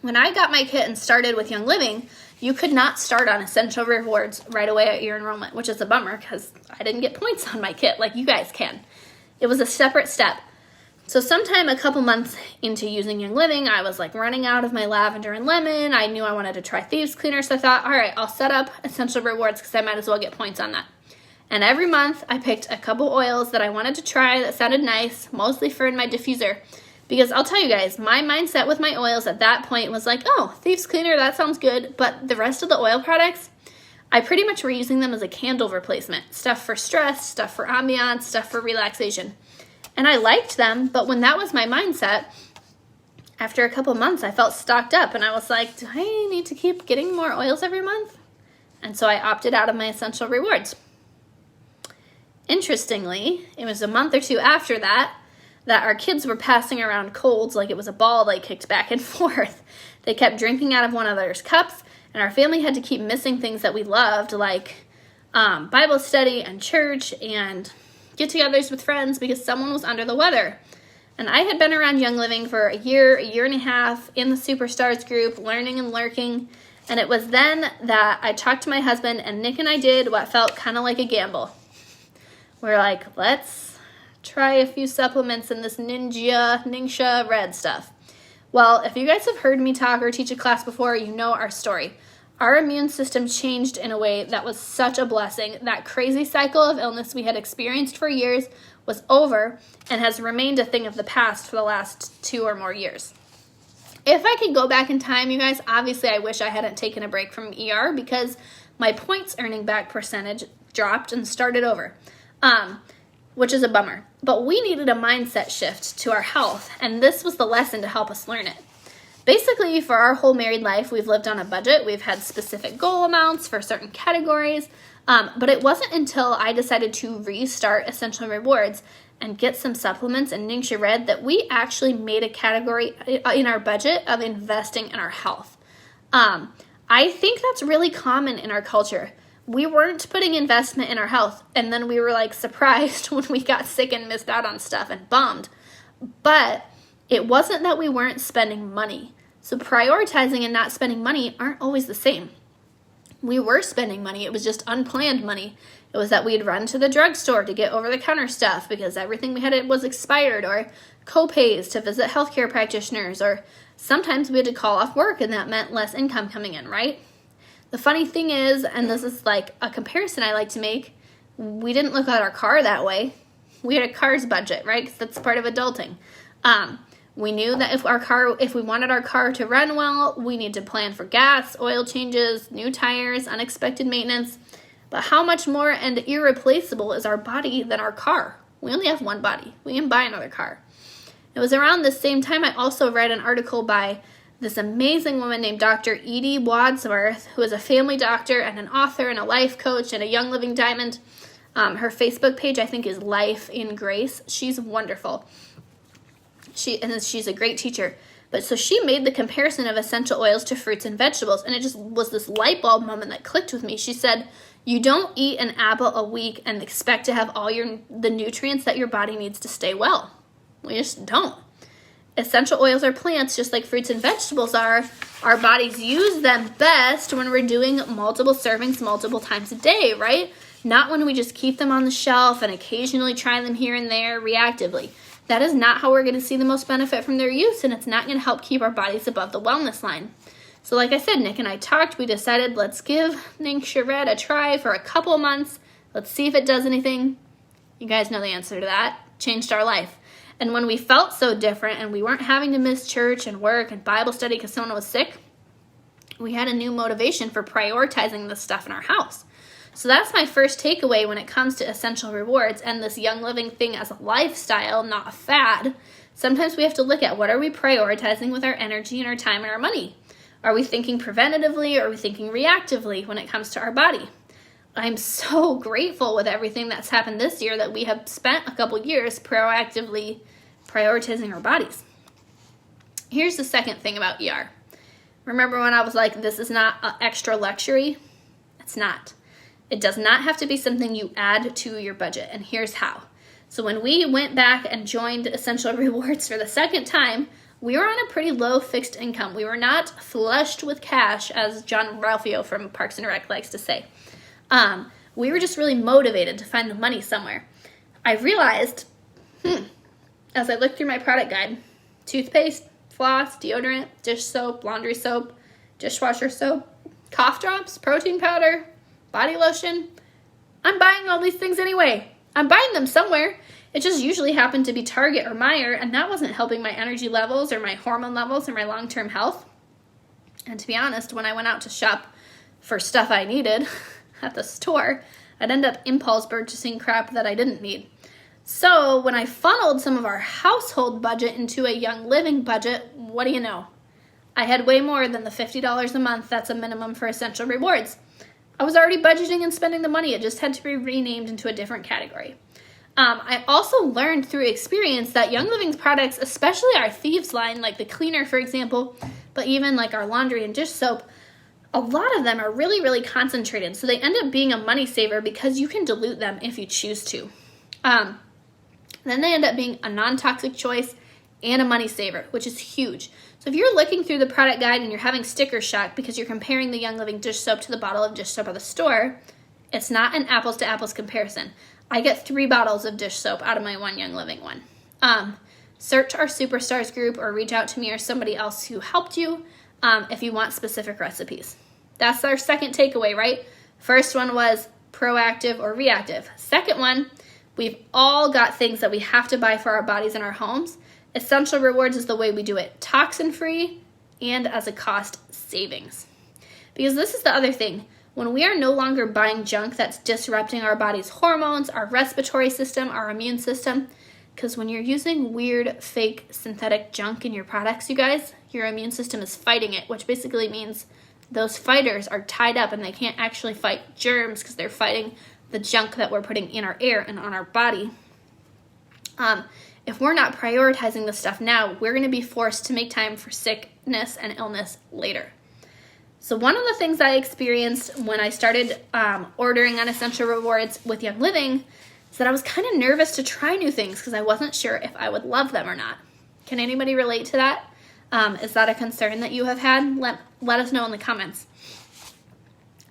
When I got my kit and started with Young Living, you could not start on Essential Rewards right away at your enrollment, which is a bummer because I didn't get points on my kit like you guys can. It was a separate step. So sometime a couple months into using Young Living, I was like running out of my lavender and lemon. I knew I wanted to try Thieves Cleaner, so I thought, all right, I'll set up Essential Rewards because I might as well get points on that. And every month I picked a couple oils that I wanted to try that sounded nice, mostly for in my diffuser. Because I'll tell you guys, my mindset with my oils at that point was like, oh, Thieves Cleaner, that sounds good. But the rest of the oil products, I pretty much were using them as a candle replacement. Stuff for stress, stuff for ambiance, stuff for relaxation. And I liked them, but when that was my mindset, after a couple months, I felt stocked up. And I was like, do I need to keep getting more oils every month? And so I opted out of my Essential Rewards. Interestingly, it was a month or two after that our kids were passing around colds like it was a ball they kicked back and forth. They kept drinking out of one another's cups, and our family had to keep missing things that we loved, like Bible study and church and get-togethers with friends because someone was under the weather. And I had been around Young Living for a year and a half in the Superstars group, learning and lurking, and it was then that I talked to my husband, and Nick and I did what felt kind of like a gamble. We're like, let's try a few supplements in this Ningxia red stuff. Well, if you guys have heard me talk or teach a class before, you know our story. Our immune system changed in a way that was such a blessing. That crazy cycle of illness we had experienced for years was over and has remained a thing of the past for the last 2 or more years. If I could go back in time, you guys, obviously I wish I hadn't taken a break from ER because my points earning back percentage dropped and started over. Which is a bummer. But we needed a mindset shift to our health, and this was the lesson to help us learn it. Basically, for our whole married life, we've lived on a budget. We've had specific goal amounts for certain categories, but it wasn't until I decided to restart Essential Rewards and get some supplements and Ningxia Red that we actually made a category in our budget of investing in our health. I think that's really common in our culture. We weren't putting investment in our health, and then we were like surprised when we got sick and missed out on stuff and bummed. But it wasn't that we weren't spending money. So prioritizing and not spending money aren't always the same. We were spending money. It was just unplanned money. It was that we'd run to the drugstore to get over-the-counter stuff because everything we had was expired, or co-pays to visit healthcare practitioners, or sometimes we had to call off work, and that meant less income coming in, right? The funny thing is, and this is like a comparison I like to make, we didn't look at our car that way. We had a car's budget, right? Because that's part of adulting. We knew that if we wanted our car to run well, we need to plan for gas, oil changes, new tires, unexpected maintenance. But how much more and irreplaceable is our body than our car? We only have one body. We can buy another car. It was around the same time I also read an article by this amazing woman named Dr. Edie Wadsworth, who is a family doctor and an author and a life coach and a Young Living Diamond. Her Facebook page, I think, is Life in Grace. She's wonderful. She's a great teacher. But so she made the comparison of essential oils to fruits and vegetables, and it just was this light bulb moment that clicked with me. She said, you don't eat an apple a week and expect to have all the nutrients that your body needs to stay well. We just don't. Essential oils are plants just like fruits and vegetables are. Our bodies use them best when we're doing multiple servings multiple times a day, right? Not when we just keep them on the shelf and occasionally try them here and there reactively. That is not how we're going to see the most benefit from their use, and it's not going to help keep our bodies above the wellness line. So like I said, Nick and I talked. We decided let's give Ningxia Red a try for a couple of months. Let's see if it does anything. You guys know the answer to that. Changed our life. And when we felt so different and we weren't having to miss church and work and Bible study because someone was sick, we had a new motivation for prioritizing this stuff in our house. So that's my first takeaway when it comes to Essential Rewards and this Young Living thing as a lifestyle, not a fad. Sometimes we have to look at what are we prioritizing with our energy and our time and our money. Are we thinking preventatively or are we thinking reactively when it comes to our body? I'm so grateful with everything that's happened this year that we have spent a couple years proactively prioritizing our bodies. Here's the second thing about ER. Remember when I was like, this is not an extra luxury? It's not. It does not have to be something you add to your budget, and here's how. So when we went back and joined Essential Rewards for the second time, we were on a pretty low fixed income. We were not flushed with cash, as John Ralphio from Parks and Rec likes to say. We were just really motivated to find the money somewhere. I realized, as I looked through my product guide, toothpaste, floss, deodorant, dish soap, laundry soap, dishwasher soap, cough drops, protein powder, body lotion. I'm buying all these things anyway. I'm buying them somewhere. It just usually happened to be Target or Meijer, and that wasn't helping my energy levels or my hormone levels or my long-term health. And to be honest, when I went out to shop for stuff I needed at the store, I'd end up impulse purchasing crap that I didn't need. So when I funneled some of our household budget into a Young Living budget, what do you know? I had way more than the $50 a month that's a minimum for Essential Rewards. I was already budgeting and spending the money. It just had to be renamed into a different category. I also learned through experience that Young Living's products, especially our Thieves line, like the cleaner, for example, but even like our laundry and dish soap, a lot of them are really, really concentrated. So they end up being a money saver because you can dilute them if you choose to. Then they end up being a non-toxic choice and a money saver, which is huge. So if you're looking through the product guide and you're having sticker shock because you're comparing the Young Living dish soap to the bottle of dish soap at the store, it's not an apples to apples comparison. I get 3 bottles of dish soap out of my one Young Living one. Search our Superstars group or reach out to me or somebody else who helped you if you want specific recipes. That's our second takeaway, right? First one was proactive or reactive. Second one, we've all got things that we have to buy for our bodies and our homes. Essential Rewards is the way we do it, toxin-free and as a cost savings. Because this is the other thing. When we are no longer buying junk that's disrupting our body's hormones, our respiratory system, our immune system, because when you're using weird, fake, synthetic junk in your products, you guys, your immune system is fighting it, which basically means those fighters are tied up and they can't actually fight germs because they're fighting the junk that we're putting in our air and on our body. If we're not prioritizing this stuff now, we're going to be forced to make time for sickness and illness later. So one of the things I experienced when I started ordering on Essential Rewards with Young Living is that I was kind of nervous to try new things because I wasn't sure if I would love them or not. Can anybody relate to that? Is that a concern that you have had? Let us know in the comments.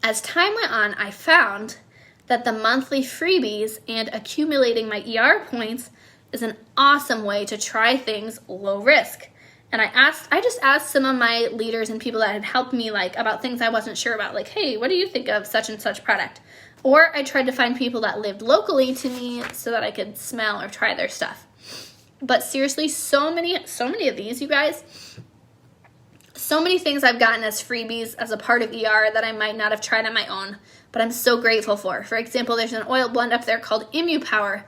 As time went on, I found that the monthly freebies and accumulating my ER points is an awesome way to try things low risk. And I just asked some of my leaders and people that had helped me about things I wasn't sure about, like, hey, what do you think of such and such product? Or I tried to find people that lived locally to me so that I could smell or try their stuff. But seriously, so many of these, you guys, so many things I've gotten as freebies as a part of ER that I might not have tried on my own, but I'm so grateful for. For example, there's an oil blend up there called ImmuPower.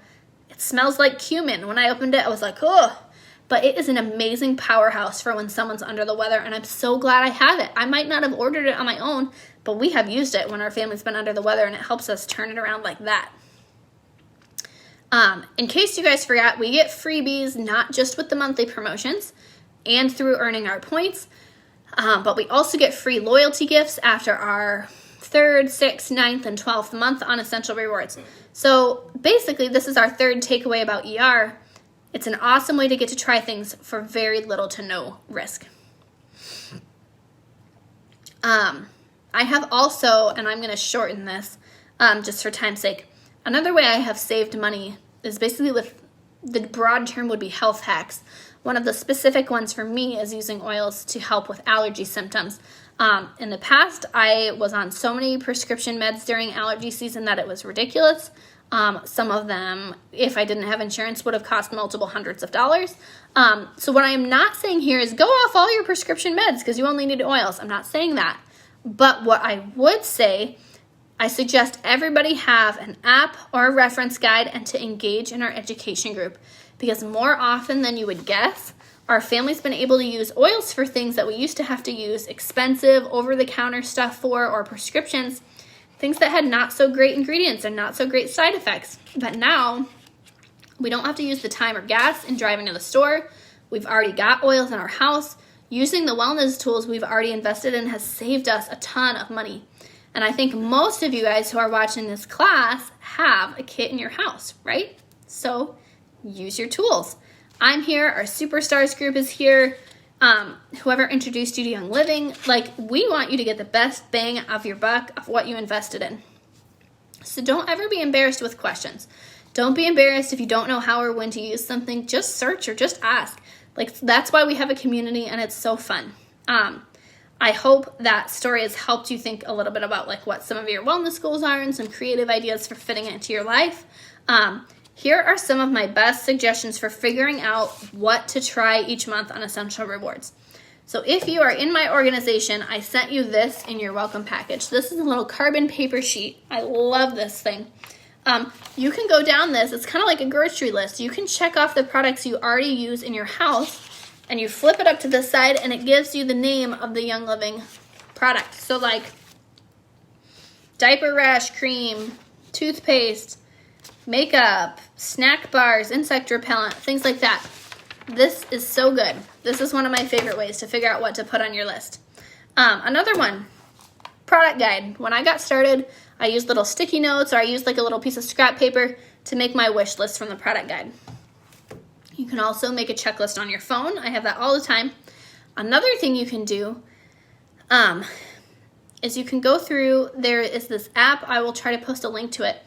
It smells like cumin. When I opened it, I was like, oh. But it is an amazing powerhouse for when someone's under the weather, and I'm so glad I have it. I might not have ordered it on my own, but we have used it when our family's been under the weather, and it helps us turn it around like that. In case you guys forgot, we get freebies not just with the monthly promotions and through earning our points, but we also get free loyalty gifts after our 3rd, 6th, 9th, and 12th month on Essential Rewards. So basically, this is our third takeaway about ER. It's an awesome way to get to try things for very little to no risk. I have also, and I'm going to shorten this just for time's sake, another way I have saved money is basically with the broad term would be health hacks. One of the specific ones for me is using oils to help with allergy symptoms. In the past, I was on so many prescription meds during allergy season that it was ridiculous. Some of them, if I didn't have insurance, would have cost multiple hundreds of dollars. So what I am not saying here is go off all your prescription meds because you only need oils. I'm not saying that. But what I would say, I suggest everybody have an app or a reference guide and to engage in our education group. Because more often than you would guess, our family's been able to use oils for things that we used to have to use expensive over-the-counter stuff for or prescriptions, things that had not so great ingredients and not so great side effects. But now, we don't have to use the time or gas in driving to the store. We've already got oils in our house. Using the wellness tools we've already invested in has saved us a ton of money. And I think most of you guys who are watching this class have a kit in your house, right? So use your tools. I'm here, our Superstars group is here. Whoever introduced you to Young Living, like, we want you to get the best bang of your buck of what you invested in. So don't ever be embarrassed with questions. Don't be embarrassed if you don't know how or when to use something. Just search or just ask. Like, that's why we have a community, and it's so fun. I hope that story has helped you think a little bit about like what some of your wellness goals are and some creative ideas for fitting it into your life. Here are some of my best suggestions for figuring out what to try each month on Essential Rewards. So if you are in my organization, I sent you this in your welcome package. This is a little carbon paper sheet. I love this thing. You can go down this. It's kind of like a grocery list. You can check off the products you already use in your house, and you flip it up to this side, and it gives you the name of the Young Living product. So like diaper rash cream, toothpaste, makeup, snack bars, insect repellent, things like that. This is so good. This is one of my favorite ways to figure out what to put on your list. Another one, product guide. When I got started, I used little sticky notes, or I used like a little piece of scrap paper to make my wish list from the product guide. You can also make a checklist on your phone. I have that all the time. Another thing you can do is you can go through, there is this app. I will try to post a link to it.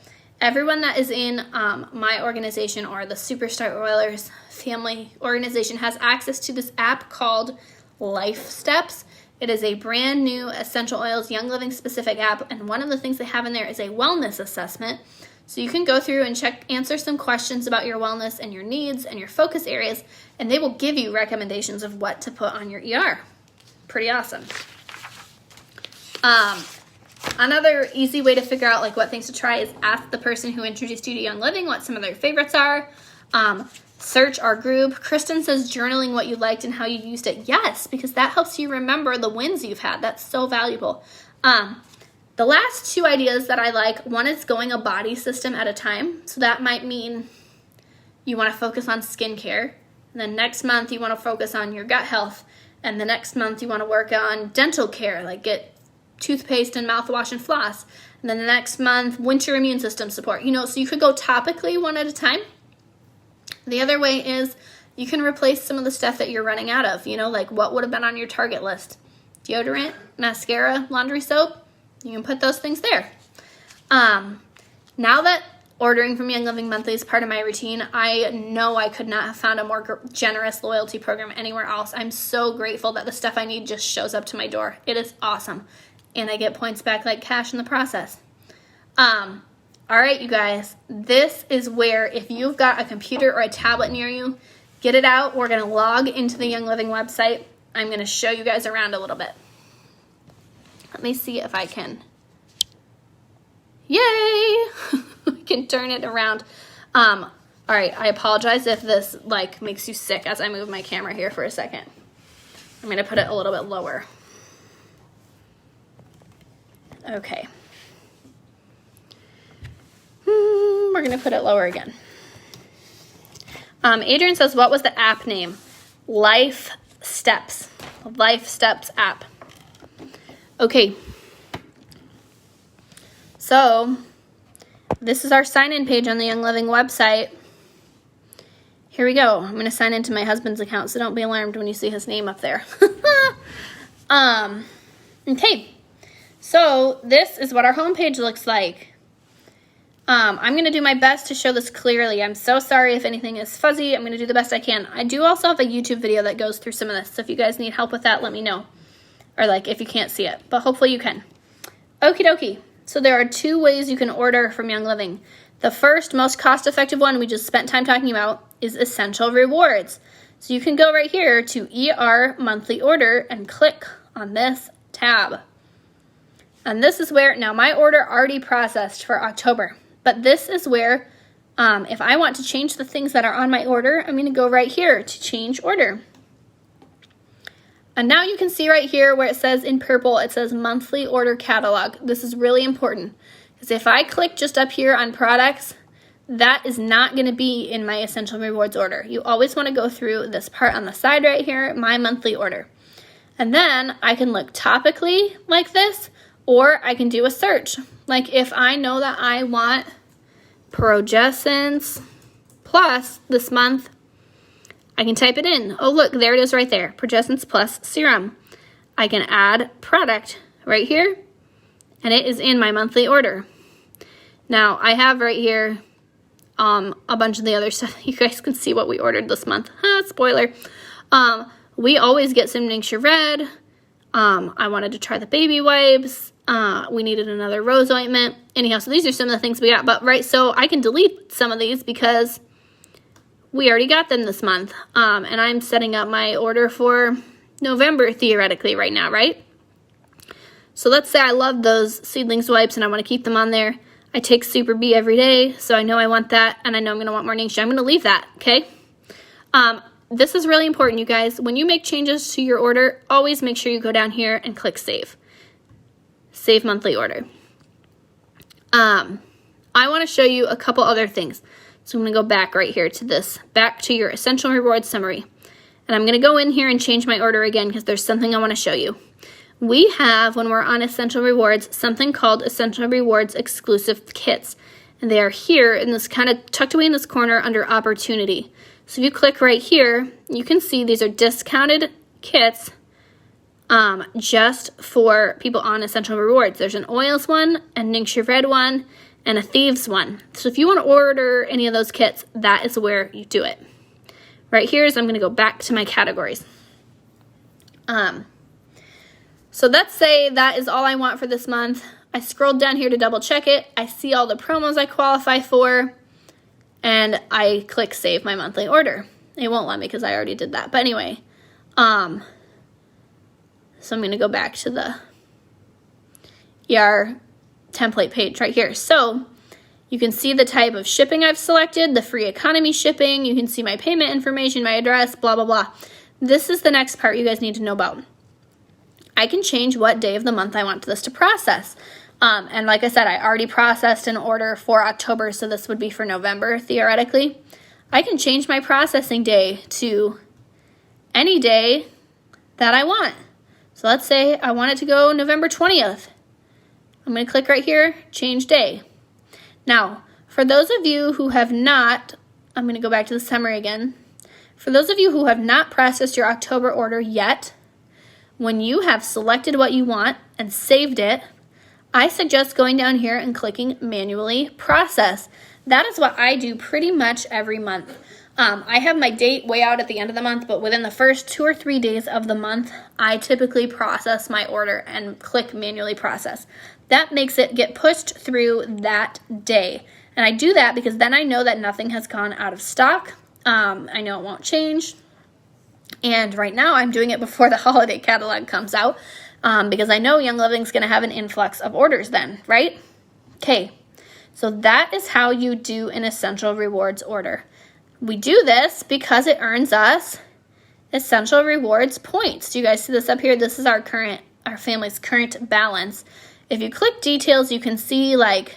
Everyone that is in my organization or the Superstar Oilers family organization has access to this app called Life Steps. It is a brand new Essential Oils Young Living specific app, and one of the things they have in there is a wellness assessment. So you can go through and answer some questions about your wellness and your needs and your focus areas, and they will give you recommendations of what to put on your ER. Pretty awesome. Another easy way to figure out like what things to try is ask the person who introduced you to Young Living what some of their favorites are. Search our group. Kristen says journaling what you liked and how you used it. Yes, because that helps you remember the wins you've had. That's so valuable. The last two ideas that I like, one is going a body system at a time. So that might mean you want to focus on skincare. And then next month you want to focus on your gut health. And the next month you want to work on dental care, like get toothpaste and mouthwash and floss. And then the next month, winter immune system support. So you could go topically one at a time. The other way is you can replace some of the stuff that you're running out of. Like what would have been on your Target list? Deodorant, mascara, laundry soap. You can put those things there. Now that ordering from Young Living Monthly is part of my routine, I know I could not have found a more generous loyalty program anywhere else. I'm so grateful that the stuff I need just shows up to my door. It is awesome. And I get points back like cash in the process. All right, you guys, this is where if you've got a computer or a tablet near you, get it out. We're going to log into the Young Living website. I'm going to show you guys around a little bit. Let me see if I can. Yay! I can turn it around. All right, I apologize if this like makes you sick as I move my camera here for a second. I'm going to put it a little bit lower. Okay. We're going to put it lower again. Adrian says, what was the app name? Life Steps. Life Steps app. Okay. So, this is our sign-in page on the Young Living website. Here we go. I'm going to sign into my husband's account, so don't be alarmed when you see his name up there. Okay. So this is what our homepage looks like. I'm going to do my best to show this clearly. I'm so sorry if anything is fuzzy. I'm going to do the best I can. I do also have a YouTube video that goes through some of this. So if you guys need help with that, let me know. Or like if you can't see it. But hopefully you can. Okie dokie. So there are two ways you can order from Young Living. The first, most cost-effective one we just spent time talking about is Essential Rewards. So you can go right here to ER Monthly Order and click on this tab. And this is where, now my order already processed for October, but this is where if I want to change the things that are on my order, I'm going to go right here to change order. And now you can see right here where it says in purple, it says monthly order catalog. This is really important because if I click just up here on products, that is not going to be in my Essential Rewards order. You always want to go through this part on the side right here, my monthly order. And then I can look topically like this, or I can do a search. Like if I know that I want Progessence Plus this month, I can type it in. Oh, look, there it is right there. Progessence Plus Serum. I can add product right here, and it is in my monthly order. Now, I have right here a bunch of the other stuff. You guys can see what we ordered this month. Spoiler. We always get some Ningxia Red. I wanted to try the baby wipes. We needed another rose ointment. Anyhow, so these are some of the things we got. But, right, so I can delete some of these because we already got them this month. And I'm setting up my order for November, theoretically, right now, right? So let's say I love those seedlings wipes and I want to keep them on there. I take Super B every day, so I know I want that, and I know I'm going to want more Ningxia. I'm going to leave that, okay? This is really important, you guys. When you make changes to your order, always make sure you go down here and click Save. Save monthly order. I want to show you a couple other things. So I'm going to go back right here to this, back to your Essential Rewards Summary. And I'm going to go in here and change my order again because there's something I want to show you. We have, when we're on Essential Rewards, something called Essential Rewards Exclusive Kits. And they are here in this kind of tucked away in this corner under Opportunity. So if you click right here, you can see these are discounted kits just for people on Essential Rewards. There's an Oils one, a Ningxia Red one, and a Thieves one. So if you want to order any of those kits, that is where you do it. Right here is I'm going to go back to my categories. So let's say that is all I want for this month. I scrolled down here to double check it. I see all the promos I qualify for, and I click Save My Monthly Order. It won't let me because I already did that. But anyway, so I'm going to go back to the ER template page right here. So you can see the type of shipping I've selected, the free economy shipping. You can see my payment information, my address, blah, blah, blah. This is the next part you guys need to know about. I can change what day of the month I want this to process. And like I said, I already processed an order for October, so this would be for November, theoretically. I can change my processing day to any day that I want. So let's say I want it to go November 20th. I'm going to click right here, change day. Now, for those of you who have not, I'm going to go back to the summary again. For those of you who have not processed your October order yet, when you have selected what you want and saved it, I suggest going down here and clicking Manually Process. That is what I do pretty much every month. I have my date way out at the end of the month, but within the first 2 or 3 days of the month, I typically process my order and click Manually Process. That makes it get pushed through that day. And I do that because then I know that nothing has gone out of stock. I know it won't change. And right now I'm doing it before the holiday catalog comes out because I know Young Living's going to have an influx of orders then, right? Okay, so that is how you do an Essential Rewards order. We do this because it earns us Essential Rewards points. Do you guys see this up here? This is our family's current balance. If you click details, you can see like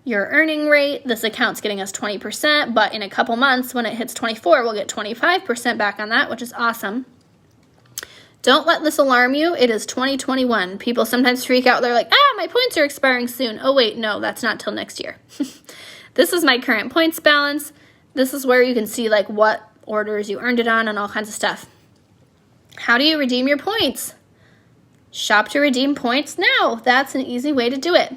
your earning rate. This account's getting us 20%, but in a couple months when it hits 24, we'll get 25% back on that, which is awesome. Don't let this alarm you. It is 2021. People sometimes freak out. They're like, my points are expiring soon. Oh wait, no, that's not till next year. This is my current points balance. This is where you can see like what orders you earned it on and all kinds of stuff. How do you redeem your points? Shop to redeem points now. That's an easy way to do it.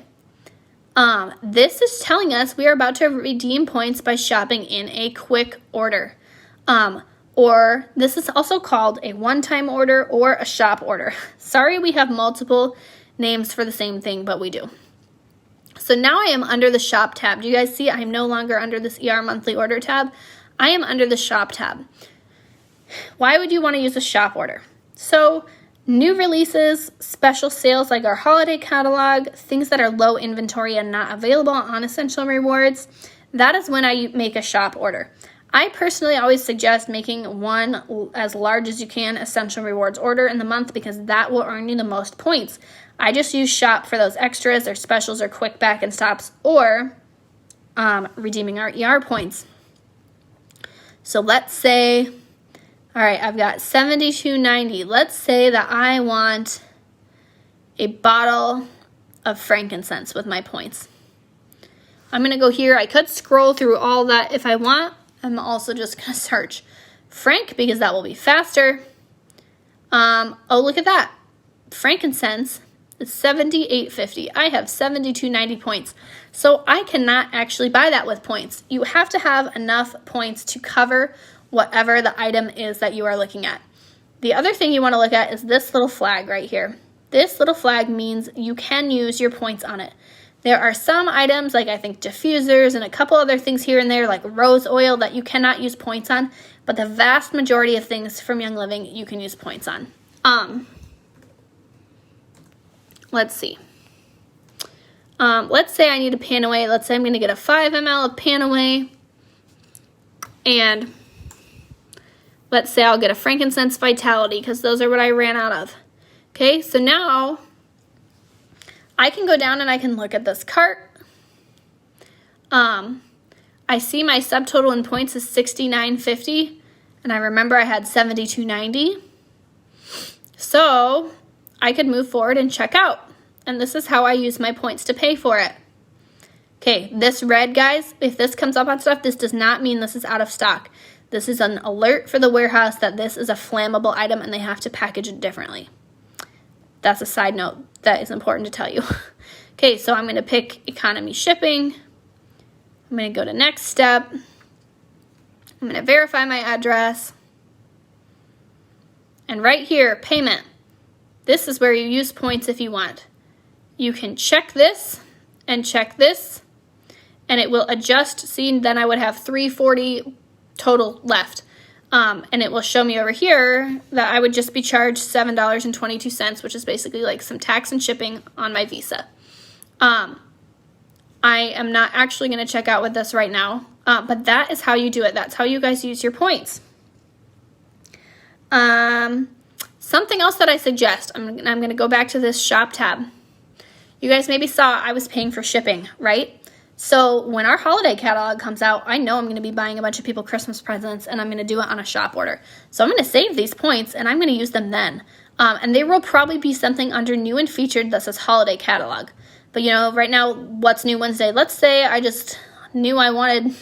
This is telling us we are about to redeem points by shopping in a quick order. Or this is also called a one-time order or a shop order. Sorry, we have multiple names for the same thing, but we do. So now I am under the shop tab. Do you guys see I'm no longer under this ER monthly order tab? I am under the shop tab. Why would you want to use a shop order? So new releases, special sales like our holiday catalog, things that are low inventory and not available on Essential Rewards, that is when I make a shop order. I personally always suggest making one as large as you can Essential Rewards order in the month because that will earn you the most points. I just use shop for those extras or specials or quick back and stops or redeeming our ER points. So let's say, all right, I've got $72.90. Let's say that I want a bottle of frankincense with my points. I'm going to go here. I could scroll through all that if I want. I'm also just going to search frank because that will be faster. Oh, look at that. Frankincense is $78.50. I have $72.90 points. So I cannot actually buy that with points. You have to have enough points to cover whatever the item is that you are looking at. The other thing you want to look at is this little flag right here. This little flag means you can use your points on it. There are some items, like I think diffusers and a couple other things here and there, like rose oil, that you cannot use points on, but the vast majority of things from Young Living you can use points on. Let's see. Let's say I need a Panaway. Let's say I'm going to get a 5 ml of Panaway, and let's say I'll get a Frankincense Vitality because those are what I ran out of. Okay, so now I can go down and I can look at this cart. I see my subtotal in points is $69.50, and I remember I had $72.90. So I could move forward and check out. And this is how I use my points to pay for it. Okay, this red, guys, if this comes up on stuff, this does not mean this is out of stock. This is an alert for the warehouse that this is a flammable item and they have to package it differently. That's a side note that is important to tell you. Okay, so I'm going to pick economy shipping. I'm going to go to next step. I'm going to verify my address. And right here, payment. This is where you use points if you want. You can check this and check this, and it will adjust. See, then I would have $3.40 total left. And it will show me over here that I would just be charged $7.22, which is basically like some tax and shipping on my Visa. I am not actually going to check out with this right now, but that is how you do it. That's how you guys use your points. Something else that I suggest, I'm going to go back to this shop tab. You guys maybe saw I was paying for shipping, right? So when our holiday catalog comes out, I know I'm going to be buying a bunch of people Christmas presents, and I'm going to do it on a shop order. So I'm going to save these points, and I'm going to use them then. And there will probably be something under new and featured that says holiday catalog. But, you know, right now, what's new Wednesday? Let's say I just knew I wanted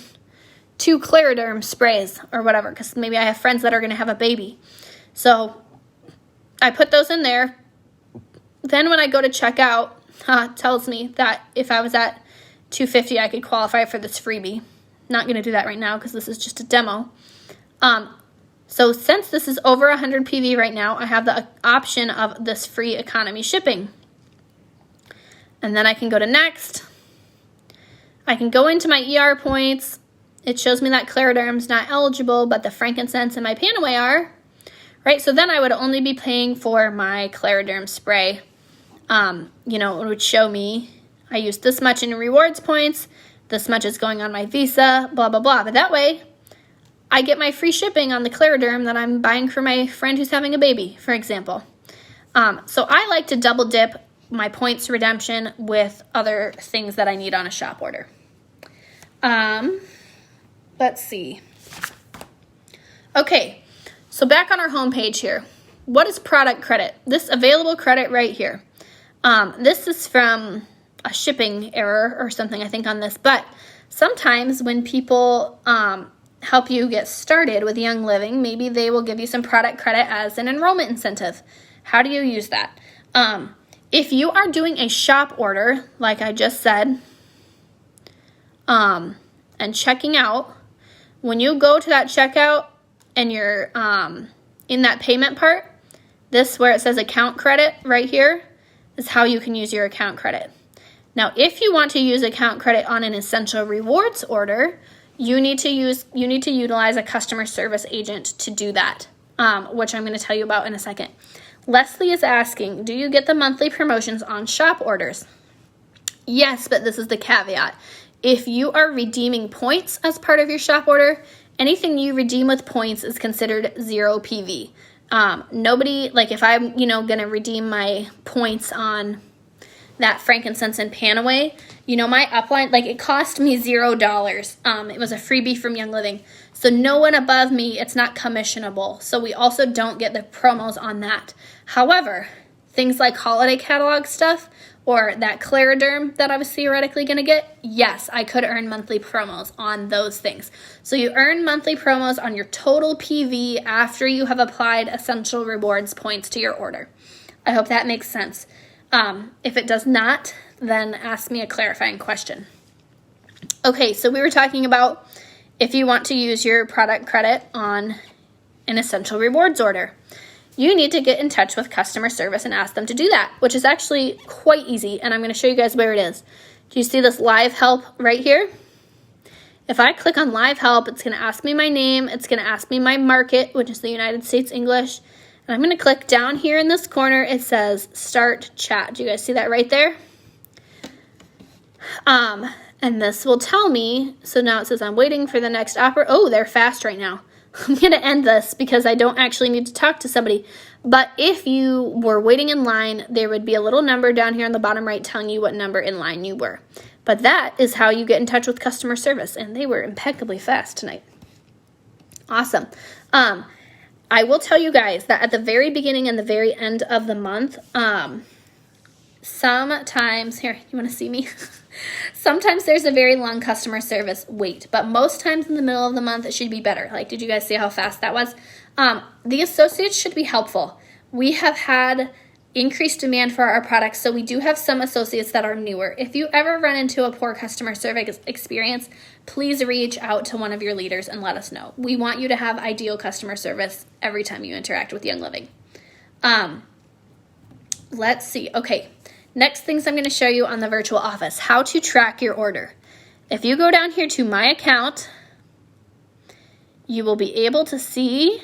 2 Clariderm sprays or whatever, because maybe I have friends that are going to have a baby. So I put those in there. Then when I go to checkout, it tells me that if I was at $250, I could qualify for this freebie. Not going to do that right now because this is just a demo. So since this is over 100 PV right now, I have the option of this free economy shipping. And then I can go to next. I can go into my ER points. It shows me that Clariderm's not eligible, but the frankincense and my Panaway are. Right, so then I would only be paying for my Clariderm spray. You know, it would show me I used this much in rewards points, this much is going on my Visa, blah, blah, blah. But that way, I get my free shipping on the Clariderm that I'm buying for my friend who's having a baby, for example. So I like to double dip my points redemption with other things that I need on a shop order. Let's see. Okay, so back on our home page here. What is product credit? This available credit right here. This is from a shipping error or something, I think, on this. But sometimes when people help you get started with Young Living, maybe they will give you some product credit as an enrollment incentive. How do you use that? If you are doing a shop order, like I just said, and checking out, when you go to that checkout and you're in that payment part, this where it says account credit right here is how you can use your account credit. Now, if you want to use account credit on an essential rewards order, you need to utilize a customer service agent to do that, which I'm going to tell you about in a second. Leslie is asking, do you get the monthly promotions on shop orders? Yes, but this is the caveat. If you are redeeming points as part of your shop order, anything you redeem with points is considered 0 PV. Nobody, like if I'm, going to redeem my points on that frankincense and Panaway, my upline, like it cost me $0. It was a freebie from Young Living. So no one above me, it's not commissionable. So we also don't get the promos on that. However, things like holiday catalog stuff or that Clariderm that I was theoretically going to get, yes, I could earn monthly promos on those things. So you earn monthly promos on your total PV after you have applied Essential Rewards points to your order. I hope that makes sense. If it does not, then ask me a clarifying question. Okay, so we were talking about if you want to use your product credit on an Essential Rewards order. You need to get in touch with customer service and ask them to do that, which is actually quite easy, and I'm going to show you guys where it is. Do you see this live help right here? If I click on live help, it's going to ask me my name, it's going to ask me my market, which is the United States English, and I'm going to click down here in this corner. It says start chat. Do you guys see that right there? And this will tell me, so now it says I'm waiting for the next operator. Oh, they're fast right now. I'm going to end this because I don't actually need to talk to somebody. But if you were waiting in line, there would be a little number down here on the bottom right telling you what number in line you were. But that is how you get in touch with customer service, and they were impeccably fast tonight. Awesome. I will tell you guys that at the very beginning and the very end of the month, sometimes, here, you want to see me? Sometimes there's a very long customer service wait, but most times in the middle of the month, it should be better. Like, did you guys see how fast that was? The associates should be helpful. We have had increased demand for our products, so we do have some associates that are newer. If you ever run into a poor customer service experience, please reach out to one of your leaders and let us know. We want you to have ideal customer service every time you interact with Young Living. Let's see. Okay. Next things I'm going to show you on the virtual office, how to track your order. If you go down here to my account, you will be able to see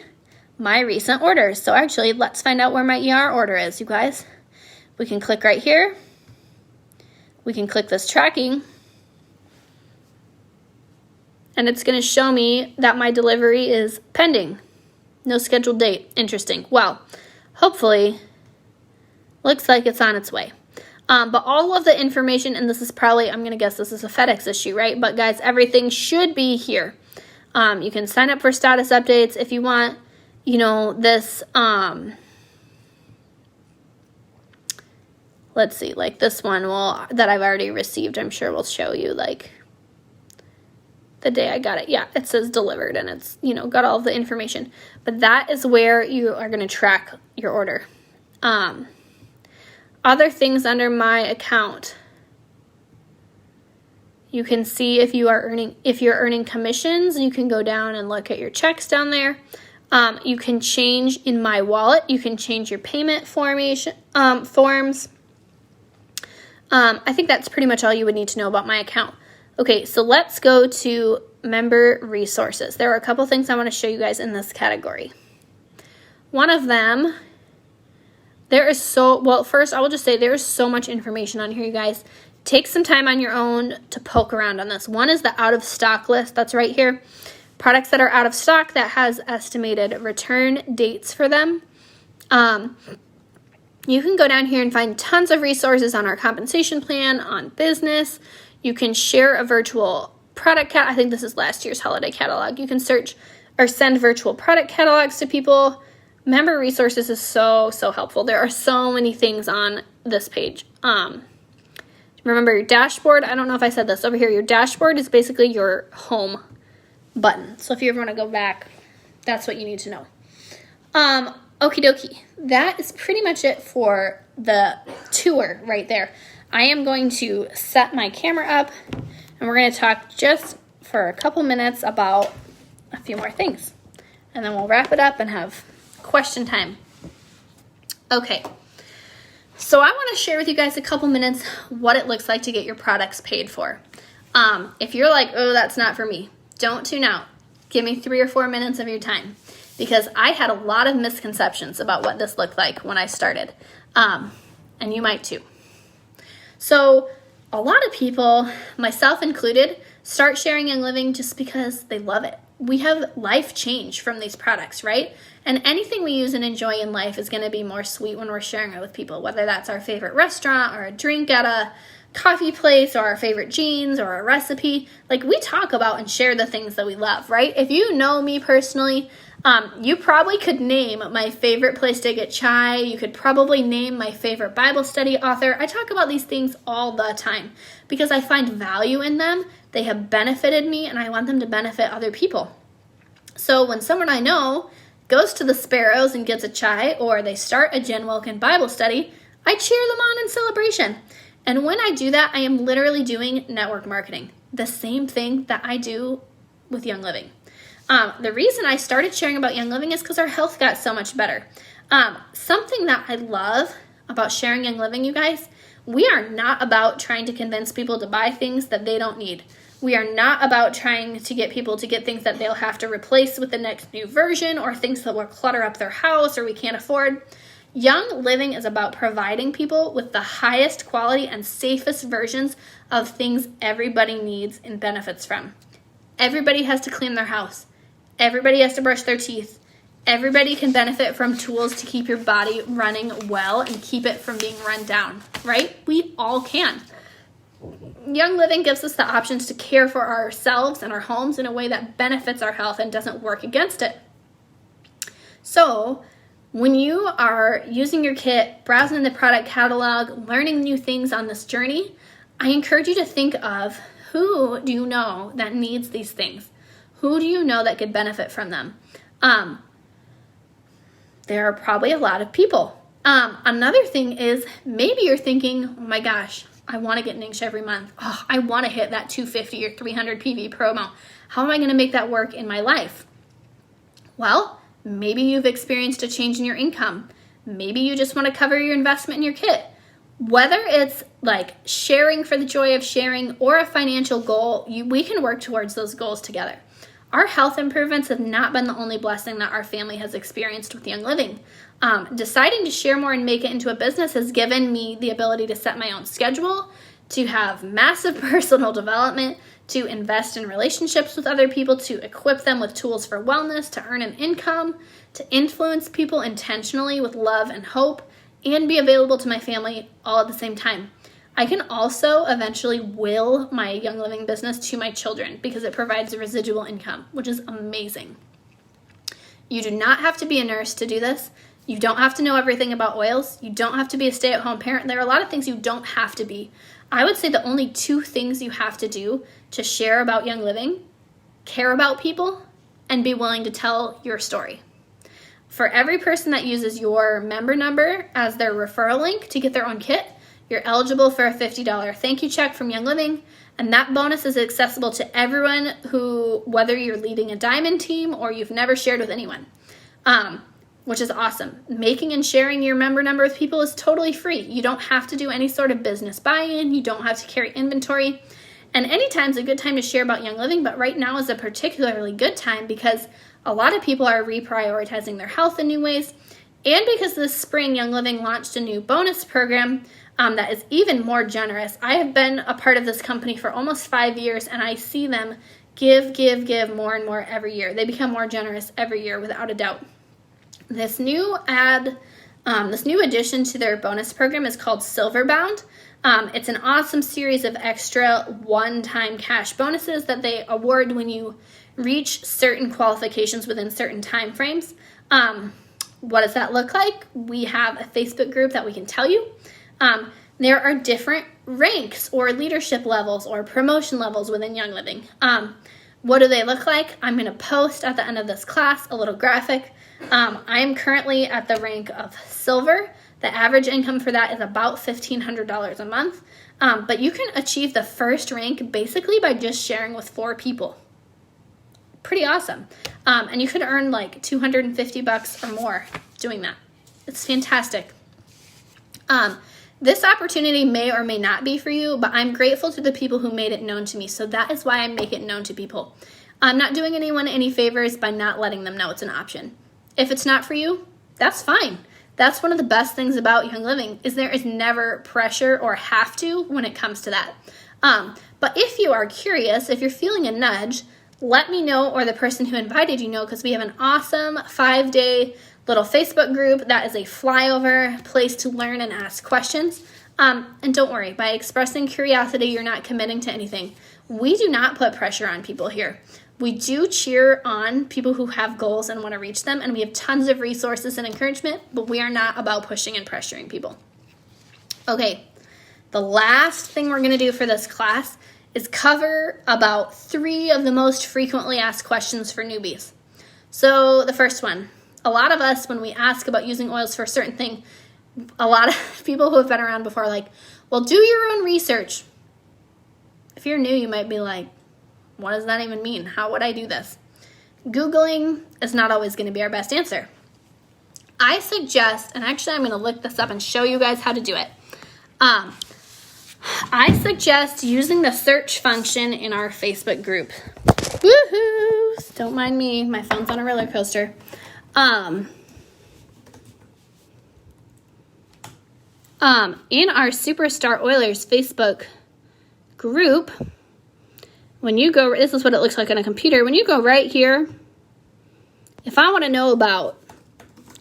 my recent orders. So actually, let's find out where my ER order is, you guys. We can click right here. We can click this tracking. And it's going to show me that my delivery is pending. No scheduled date. Interesting. Well, hopefully, looks like it's on its way. But all of the information, and this is probably, I'm going to guess this is a FedEx issue, right? But guys, everything should be here. You can sign up for status updates if you want, you know, this, let's see, like this one that I've already received, I'm sure will show you like the day I got it. Yeah, it says delivered and it's, you know, got all of the information. But that is where you are going to track your order. Other things under my account, you can see if you're earning commissions. You can go down and look at your checks down there. You can change in my wallet. You can change your payment forms. I think that's pretty much all you would need to know about my account. Okay, so let's go to member resources. There are a couple things I want to show you guys in this category. One of them, first I will just say there is so much information on here, you guys. Take some time on your own to poke around on this. One is the out of stock list. That's right here. Products that are out of stock that has estimated return dates for them. You can go down here and find tons of resources on our compensation plan, on business. You can share a virtual product I think this is last year's holiday catalog. You can search or send virtual product catalogs to people. Member resources is so helpful. There are so many things on this page. Remember your dashboard. I don't know if I said this over here. Your dashboard is basically your home button. So if you ever want to go back, that's what you need to know. Okie dokie. That is pretty much it for the tour right there. I am going to set my camera up and we're going to talk just for a couple minutes about a few more things. And then we'll wrap it up and have question time. Okay. So I want to share with you guys a couple minutes what it looks like to get your products paid for. If you're like, oh, that's not for me, don't tune out. Give me 3 or 4 minutes of your time because I had a lot of misconceptions about what this looked like when I started. And you might too. So a lot of people, myself included, start sharing Young Living just because they love it. We have life change from these products, right? And anything we use and enjoy in life is going to be more sweet when we're sharing it with people, whether that's our favorite restaurant or a drink at a coffee place or our favorite jeans or a recipe. Like, we talk about and share the things that we love, right? If you know me personally, You probably could name my favorite place to get chai. You could probably name my favorite Bible study author. I talk about these things all the time because I find value in them. They have benefited me, and I want them to benefit other people. So when someone I know goes to the Sparrows and gets a chai, or they start a Jen Wilkin Bible study, I cheer them on in celebration. And when I do that, I am literally doing network marketing, the same thing that I do with Young Living. The reason I started sharing about Young Living is because our health got so much better. Something that I love about sharing Young Living, you guys, we are not about trying to convince people to buy things that they don't need. We are not about trying to get people to get things that they'll have to replace with the next new version, or things that will clutter up their house or we can't afford. Young Living is about providing people with the highest quality and safest versions of things everybody needs and benefits from. Everybody has to clean their house. Everybody has to brush their teeth. Everybody can benefit from tools to keep your body running well and keep it from being run down, right? We all can. Young Living gives us the options to care for ourselves and our homes in a way that benefits our health and doesn't work against it. So, when you are using your kit, browsing the product catalog, learning new things on this journey, I encourage you to think of, who do you know that needs these things? Who do you know that could benefit from them? There are probably a lot of people. Another thing is, maybe you're thinking, oh my gosh, I want to get Ningsh every month. Oh, I want to hit that 250 or 300 PV promo. How am I going to make that work in my life? Well, maybe you've experienced a change in your income. Maybe you just want to cover your investment in your kit. Whether it's like sharing for the joy of sharing or a financial goal, we can work towards those goals together. Our health improvements have not been the only blessing that our family has experienced with Young Living. Deciding to share more and make it into a business has given me the ability to set my own schedule, to have massive personal development, to invest in relationships with other people, to equip them with tools for wellness, to earn an income, to influence people intentionally with love and hope, and be available to my family all at the same time. I can also eventually will my Young Living business to my children because it provides a residual income, which is amazing. You do not have to be a nurse to do this. You don't have to know everything about oils. You don't have to be a stay-at-home parent. There are a lot of things you don't have to be. I would say the only 2 things you have to do to share about Young Living: care about people and be willing to tell your story. For every person that uses your member number as their referral link to get their own kit, you're eligible for a $50 thank you check from Young Living, and that bonus is accessible to everyone who, whether you're leading a diamond team or you've never shared with anyone, which is awesome. Making and sharing your member number with people is totally free. You don't have to do any sort of business buy-in. You don't have to carry inventory. And anytime's a good time to share about Young Living, but right now is a particularly good time because a lot of people are reprioritizing their health in new ways, and because this spring Young Living launched a new bonus program that is even more generous. I have been a part of this company for almost 5 years, and I see them give more and more every year. They become more generous every year, without a doubt. This new addition to their bonus program is called Silverbound. It's an awesome series of extra one-time cash bonuses that they award when you reach certain qualifications within certain time frames. What does that look like? We have a Facebook group that we can tell you. There are different ranks or leadership levels or promotion levels within Young Living. What do they look like? I'm going to post at the end of this class a little graphic. I am currently at the rank of Silver. The average income for that is about $1,500 a month. But you can achieve the first rank basically by just sharing with 4 people. Pretty awesome. And you could earn like $250 or more doing that. It's fantastic. This opportunity may or may not be for you, but I'm grateful to the people who made it known to me. So that is why I make it known to people. I'm not doing anyone any favors by not letting them know it's an option. If it's not for you, that's fine. That's one of the best things about Young Living, is there is never pressure or have to when it comes to that. But if you are curious, if you're feeling a nudge, let me know, or the person who invited you know, because we have an awesome 5-day little Facebook group that is a flyover place to learn and ask questions. And don't worry, by expressing curiosity, you're not committing to anything. We do not put pressure on people here. We do cheer on people who have goals and want to reach them, and we have tons of resources and encouragement, but we are not about pushing and pressuring people. Okay, the last thing we're going to do for this class is cover about 3 of the most frequently asked questions for newbies. So the first one, a lot of us, when we ask about using oils for a certain thing, a lot of people who have been around before are like, well, do your own research. If you're new, you might be like, what does that even mean? How would I do this? Googling is not always going to be our best answer. I suggest, and actually I'm going to look this up and show you guys how to do it. I suggest using the search function in our Facebook group. Woohoo! Don't mind me, my phone's on a roller coaster. In our Superstar Oilers Facebook group, when you go, this is what it looks like on a computer. When you go right here, if I want to know about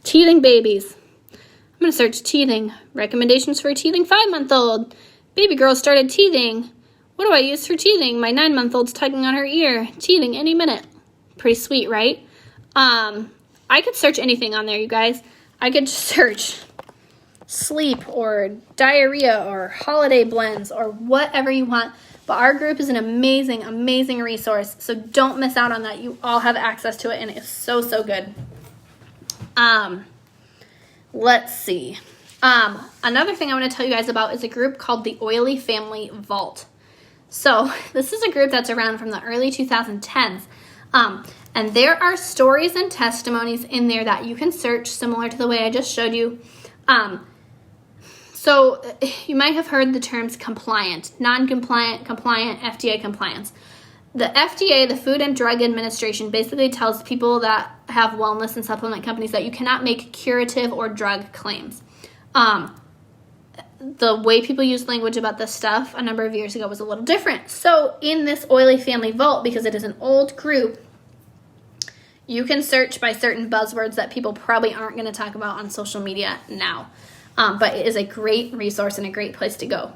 teething babies, I'm going to search teething. Recommendations for a teething 5-month-old. Baby girl started teething. What do I use for teething? My 9-month-old's tugging on her ear. Teething any minute. Pretty sweet, right? I could search anything on there, you guys. I could search sleep or diarrhea or holiday blends or whatever you want. But our group is an amazing, amazing resource. So don't miss out on that. You all have access to it, and it's so, so good. Let's see. Another thing I want to tell you guys about is a group called the Oily Family Vault. So this is a group that's around from the early 2010s. And there are stories and testimonies in there that you can search, similar to the way I just showed you. So you might have heard the terms compliant, non-compliant, compliant, FDA compliance. The FDA, the Food and Drug Administration, basically tells people that have wellness and supplement companies that you cannot make curative or drug claims. The way people use language about this stuff a number of years ago was a little different. So in this Oily Family Vault, because it is an old group, you can search by certain buzzwords that people probably aren't going to talk about on social media now. But it is a great resource and a great place to go.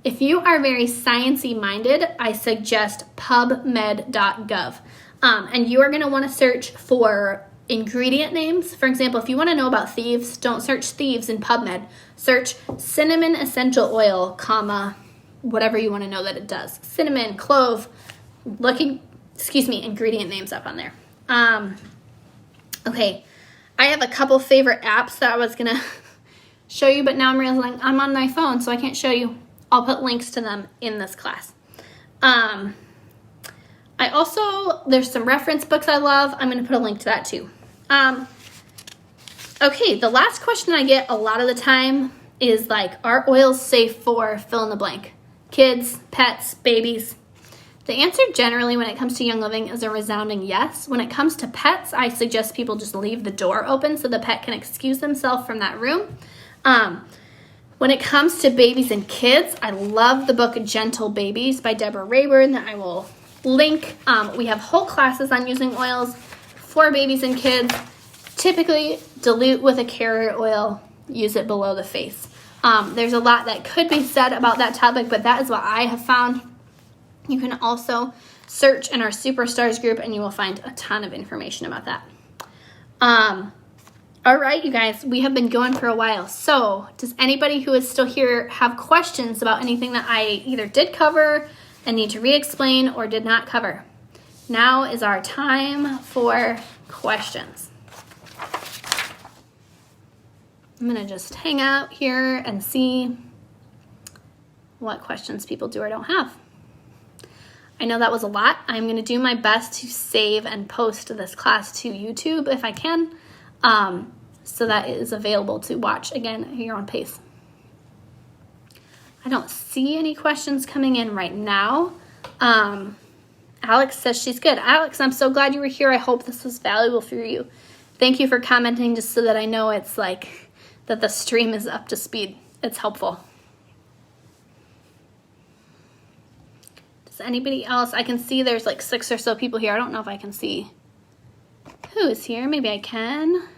If you are very sciencey minded, I suggest pubmed.gov. And you are going to want to search for ingredient names. For example, if you want to know about thieves, don't search thieves in PubMed. Search cinnamon essential oil, comma, whatever you want to know that it does. Cinnamon, clove, ingredient names up on there. Okay, I have a couple favorite apps that I was going to show you, but now I'm realizing I'm on my phone, so I can't show you. I'll put links to them in this class. There's some reference books I love. I'm going to put a link to that too. Okay, the last question I get a lot of the time is like, are oils safe for fill in the blank? Kids, pets, babies? The answer generally when it comes to Young Living is a resounding yes. When it comes to pets, I suggest people just leave the door open so the pet can excuse themselves from that room. When it comes to babies and kids, I love the book Gentle Babies by Deborah Rayburn that I will link. We have whole classes on using oils for babies and kids. Typically, dilute with a carrier oil, use it below the face. There's a lot that could be said about that topic, but that is what I have found. You can also search in our Superstars group, and you will find a ton of information about that. All right, you guys, we have been going for a while. So does anybody who is still here have questions about anything that I either did cover and need to re-explain or did not cover? Now is our time for questions. I'm going to just hang out here and see what questions people do or don't have. I know that was a lot. I'm going to do my best to save and post this class to YouTube if I can. So that it is available to watch again at your own pace. I don't see any questions coming in right now. Alex says she's good. Alex, I'm so glad you were here. I hope this was valuable for you. Thank you for commenting just so that I know it's like that the stream is up to speed. It's helpful. Does anybody else? I can see there's like 6 or so people here. I don't know if I can see who is here. Maybe I can.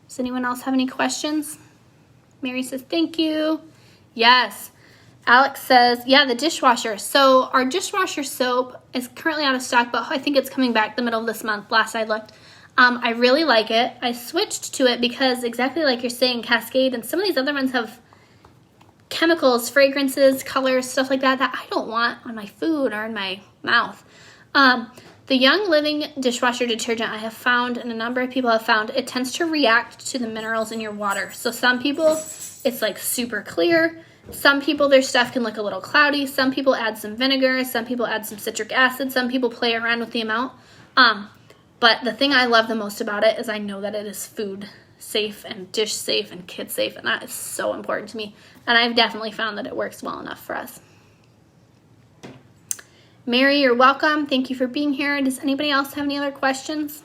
Does anyone else have any questions? Mary says, thank you. Yes. Alex says, yeah, the dishwasher. So our dishwasher soap is currently out of stock, but I think it's coming back the middle of this month, last I looked. I really like it. I switched to it because exactly like you're saying, Cascade and some of these other ones have chemicals, fragrances, colors, stuff like that I don't want on my food or in my mouth. The Young Living dishwasher detergent I have found, and a number of people have found, it tends to react to the minerals in your water. So some people, it's like super clear. Some people, their stuff can look a little cloudy. Some people add some vinegar. Some people add some citric acid. Some people play around with the amount. But the thing I love the most about it is I know that it is food safe and dish safe and kid safe, and that is so important to me. And I've definitely found that it works well enough for us. Mary, you're welcome. Thank you for being here. Does anybody else have any other questions?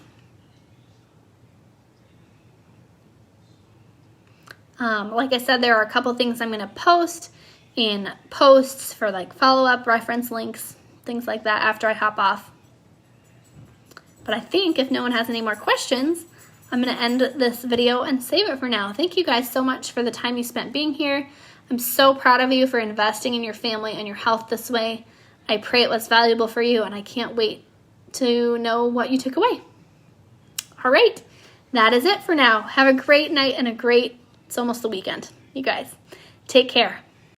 Like I said, there are a couple things I'm going to post in posts for like follow-up, reference links, things like that after I hop off. But I think if no one has any more questions, I'm going to end this video and save it for now. Thank you guys so much for the time you spent being here. I'm so proud of you for investing in your family and your health this way. I pray it was valuable for you, and I can't wait to know what you took away. All right, that is it for now. Have a great night and it's almost the weekend, you guys. Take care.